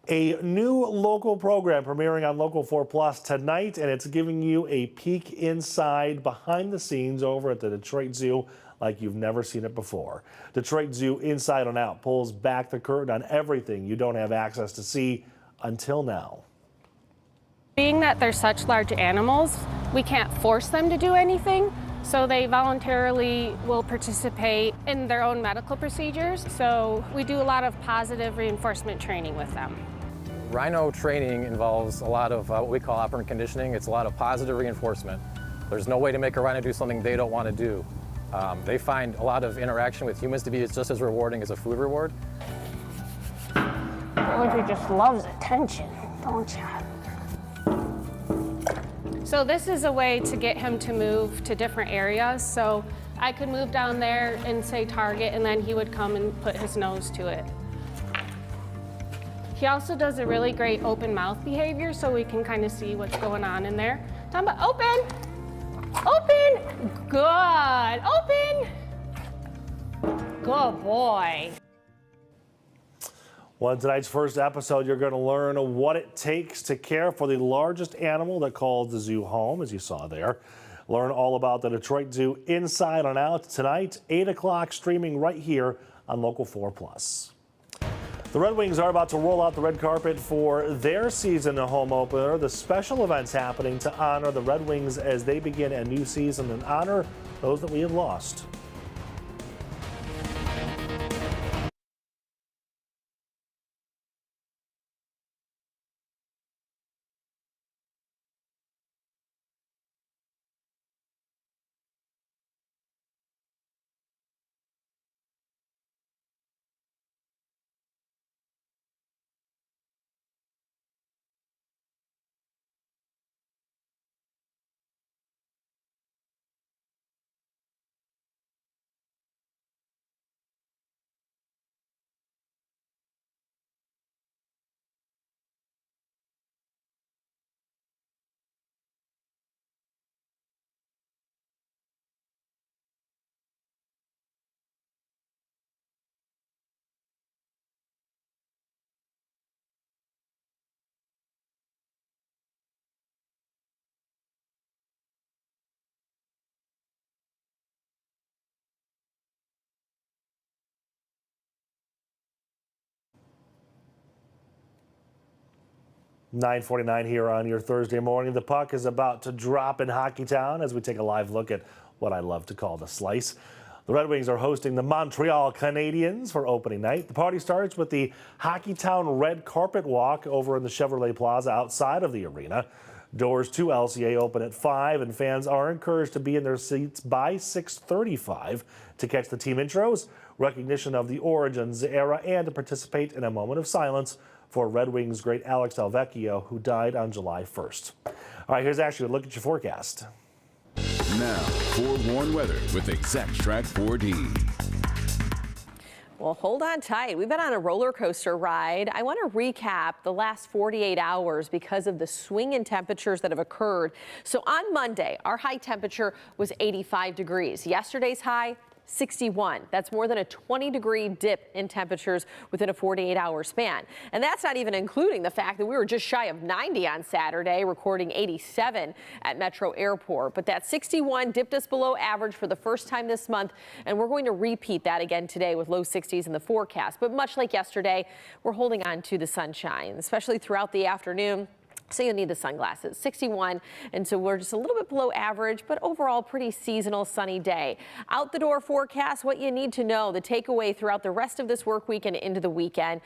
A new local program premiering on Local 4 Plus tonight, and it's giving you a peek inside behind the scenes over at the Detroit Zoo like you've never seen it before. Detroit Zoo Inside and Out pulls back the curtain on everything you don't have access to see until now. Being that they're such large animals, we can't force them to do anything, so they voluntarily will participate in their own medical procedures. So we do a lot of positive reinforcement training with them. Rhino training involves a lot of what we call operant conditioning. It's a lot of positive reinforcement. There's no way to make a rhino do something they don't want to do. They find a lot of interaction with humans to be just as rewarding as a food reward. Audrey just loves attention, don't you? So this is a way to get him to move to different areas. So I could move down there and say target, and then he would come and put his nose to it. He also does a really great open mouth behavior, so we can kind of see what's going on in there. Tamba, open! Open! Good! Open! Good boy. Well, in tonight's first episode, you're going to learn what it takes to care for the largest animal that calls the zoo home, as you saw there. Learn all about the Detroit Zoo Inside and Out tonight, 8 o'clock, streaming right here on Local 4 Plus. The Red Wings are about to roll out the red carpet for their season home opener. The special events happening to honor the Red Wings as they begin a new season and honor those that we have lost. .49 here on your Thursday morning. The puck is about to drop in Hockeytown as we take a live look at what I love to call the slice. The Red Wings are hosting the Montreal Canadiens for opening night. The party starts with the Hockeytown Red Carpet Walk over in the Chevrolet Plaza outside of the arena. Doors to LCA open at 5, and fans are encouraged to be in their seats by 6:35 to catch the team intros, recognition of the Origins era, and to participate in a moment of silence for Red Wings great Alex Delvecchio, who died on July 1st. All right, here's Ashley. Look at your forecast. Now, forewarned weather with Exact Track 4D. Well, hold on tight. We've been on a roller coaster ride. I want to recap the last 48 hours because of the swing in temperatures that have occurred. So on Monday, our high temperature was 85 degrees. Yesterday's high, 61. That's more than a 20-degree dip in temperatures within a 48-hour span. And that's not even including the fact that we were just shy of 90 on Saturday, recording 87 at Metro Airport. But that 61 dipped us below average for the first time this month, and we're going to repeat that again today with low 60s in the forecast. But much like yesterday, we're holding on to the sunshine, especially throughout the afternoon. So you'll need the sunglasses. 61, and so we're just a little bit below average, but overall pretty seasonal sunny day. Out the door forecast, what you need to know, the takeaway throughout the rest of this work week and into the weekend.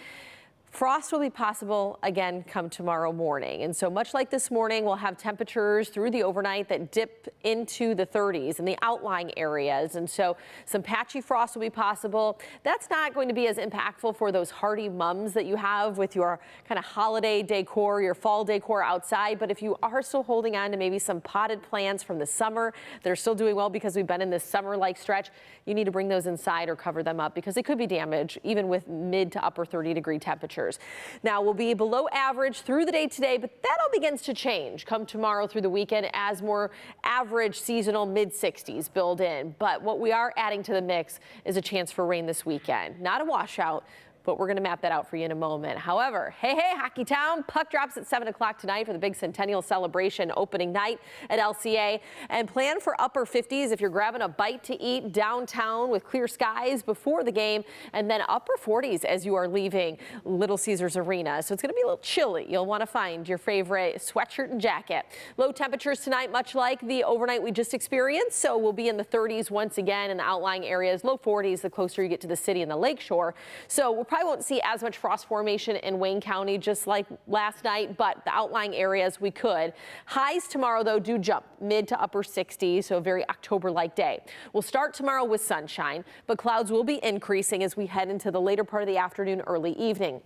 Frost will be possible again come tomorrow morning. And so much like this morning, we'll have temperatures through the overnight that dip into the 30s in the outlying areas. And so some patchy frost will be possible. That's not going to be as impactful for those hardy mums that you have with your kind of holiday decor, your fall decor outside. But if you are still holding on to maybe some potted plants from the summer that are still doing well because we've been in this summer-like stretch, you need to bring those inside or cover them up because they could be damaged even with mid to upper 30-degree temperatures. temperatures. Now we'll be below average through the day today, but that all begins to change come tomorrow through the weekend as more average seasonal mid-60s build in. But what we are adding to the mix is a chance for rain this weekend. Not a washout, but we're going to map that out for you in a moment. However, hey, Hockey Town, puck drops at 7 o'clock tonight for the big Centennial celebration opening night at LCA. And plan for upper 50s if you're grabbing a bite to eat downtown with clear skies before the game, and then upper 40s as you are leaving Little Caesars Arena. So it's going to be a little chilly. You'll want to find your favorite sweatshirt and jacket. Low temperatures tonight, much like the overnight we just experienced. So we'll be in the 30s once again in the outlying areas, low 40s the closer you get to the city and the lakeshore. So we'll probably won't see as much frost formation in Wayne County just like last night, but the outlying areas we could. Highs tomorrow, though, do jump mid to upper 60s, so a very October-like day. We'll start tomorrow with sunshine, but clouds will be increasing as we head into the later part of the afternoon, early evening.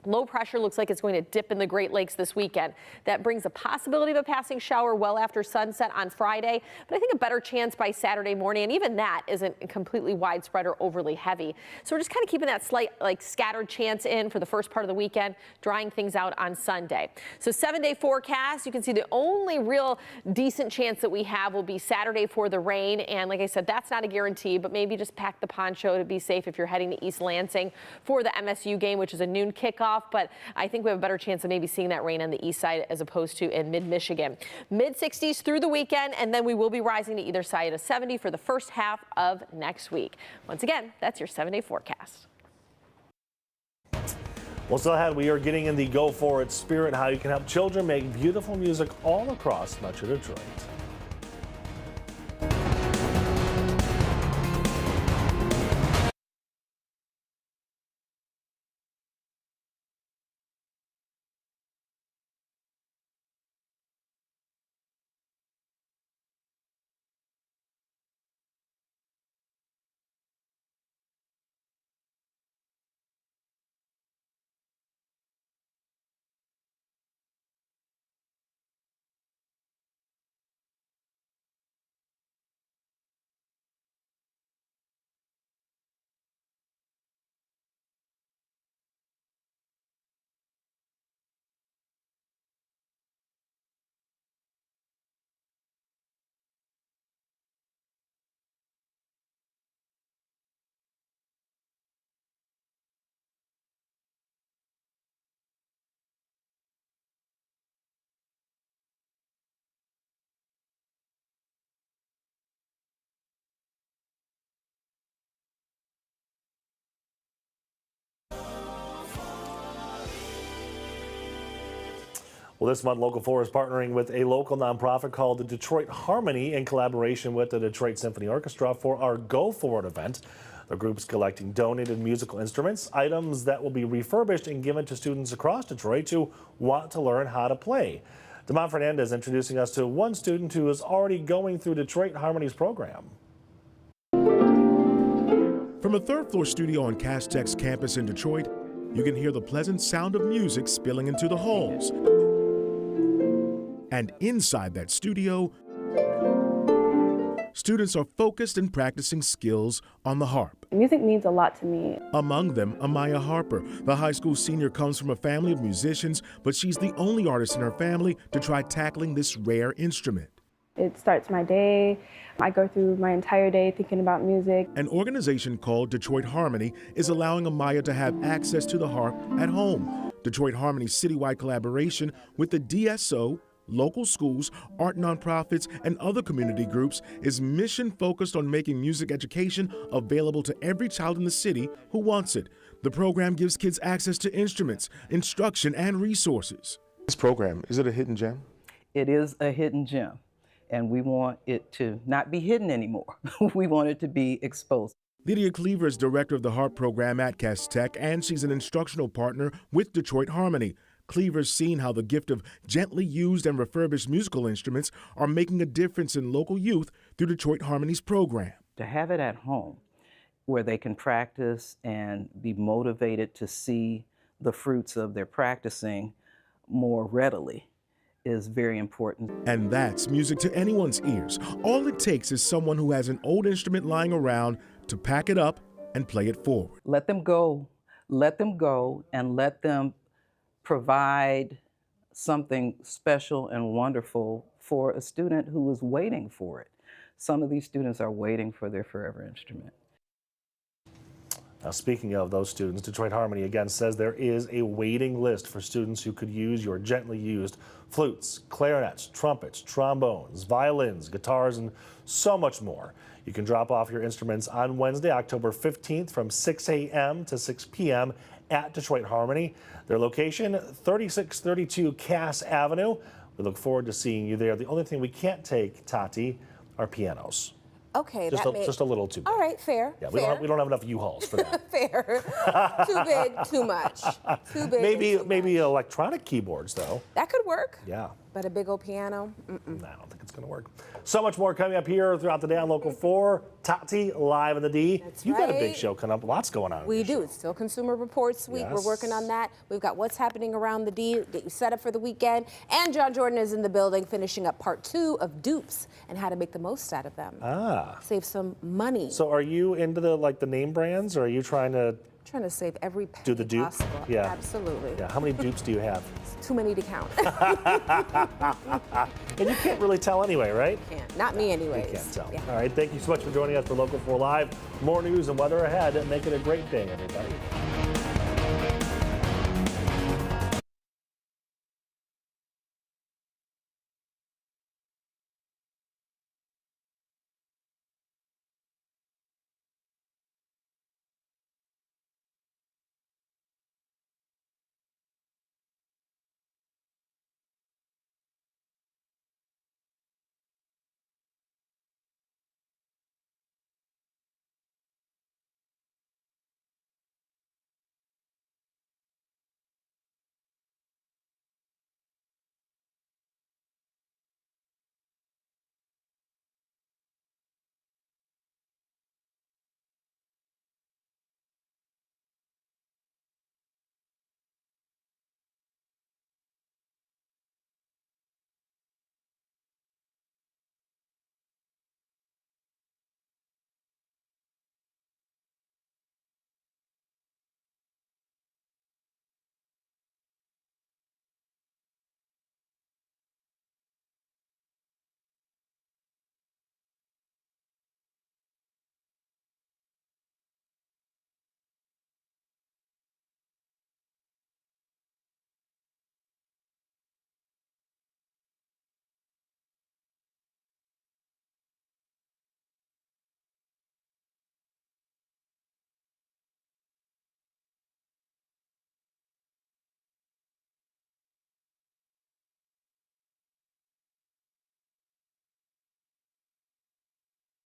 Low pressure looks like it's going to dip in the Great Lakes this weekend. That brings a possibility of a passing shower well after sunset on Friday, but I think a better chance by Saturday morning, and even that isn't completely widespread or overly heavy. So we're just kind of keeping that slight scattered chance in for the first part of the weekend, drying things out on Sunday. So 7-day forecast, you can see the only real decent chance that we have will be Saturday for the rain. And like I said, that's not a guarantee, but maybe just pack the poncho to be safe if you're heading to East Lansing for the MSU game, which is a noon kickoff. But I think we have a better chance of maybe seeing that rain on the east side as opposed to in mid-Michigan. Mid-60s through the weekend, and then we will be rising to either side of 70 for the first half of next week. Once again, that's your 7-day forecast. Well, still ahead, we are getting in the Go For It spirit, how you can help children make beautiful music all across Metro Detroit. Well, this month, Local 4 is partnering with a local nonprofit called the Detroit Harmony in collaboration with the Detroit Symphony Orchestra for our Go For It event. The group's collecting donated musical instruments, items that will be refurbished and given to students across Detroit who want to learn how to play. Damon Fernandez introducing us to one student who is already going through Detroit Harmony's program. From a third-floor studio on Cass Tech's campus in Detroit, you can hear the pleasant sound of music spilling into the halls. And inside that studio, students are focused and practicing skills on the harp. Music means a lot to me. Among them, Amaya Harper. The high school senior comes from a family of musicians, but she's the only artist in her family to try tackling this rare instrument. It starts my day. I go through my entire day thinking about music. An organization called Detroit Harmony is allowing Amaya to have access to the harp at home. Detroit Harmony's citywide collaboration with the DSO, local schools, art nonprofits, and other community groups is mission-focused on making music education available to every child in the city who wants it. The program gives kids access to instruments, instruction, and resources. This program, is it a hidden gem? It is a hidden gem, and we want it to not be hidden anymore. We want it to be exposed. Lydia Cleaver is director of the harp program at Cass Tech, and she's an instructional partner with Detroit Harmony. Cleaver's seen how the gift of gently used and refurbished musical instruments are making a difference in local youth through Detroit Harmony's program. To have it at home where they can practice and be motivated to see the fruits of their practicing more readily is very important. And that's music to anyone's ears. All it takes is someone who has an old instrument lying around to pack it up and play it forward. Let them go. let them go and let them provide something special and wonderful for a student who is waiting for it. Some of these students are waiting for their forever instrument. Now, speaking of those students, Detroit Harmony again says there is a waiting list for students who could use your gently used flutes, clarinets, trumpets, trombones, violins, guitars, and so much more. You can drop off your instruments on Wednesday, October 15th from 6 a.m. to 6 p.m. at Detroit Harmony. Their location, 3632 Cass Avenue. We look forward to seeing you there. The only thing we can't take, Tati, are pianos. Okay, Just a little too big. All right, fair. Yeah, fair. we don't have enough U-Hauls for that. Fair. Too big, too much. Too big. Maybe electronic keyboards though. That could work. Yeah. But a big old piano? I don't think it's going to work. So much more coming up here throughout the day on Local 4. Tati, live in the D. You've got a big show coming up. Lots going on. We do. It's still Consumer Reports Week. Yes. We're working on that. We've got what's happening around the D, get you set up for the weekend. And John Jordan is in the building finishing up part 2 of dupes and how to make the most out of them. Save some money. So are you into the name brands, or are you trying to Save every penny do the dupe? possible. Yeah. Absolutely. Yeah. How many dupes do you have? Too many to count. And you can't really tell anyway, right? Can't. Not me anyways. You can't tell. Yeah. All right. Thank you so much for joining us for Local 4 Live. More news and weather ahead. Make it a great day, everybody.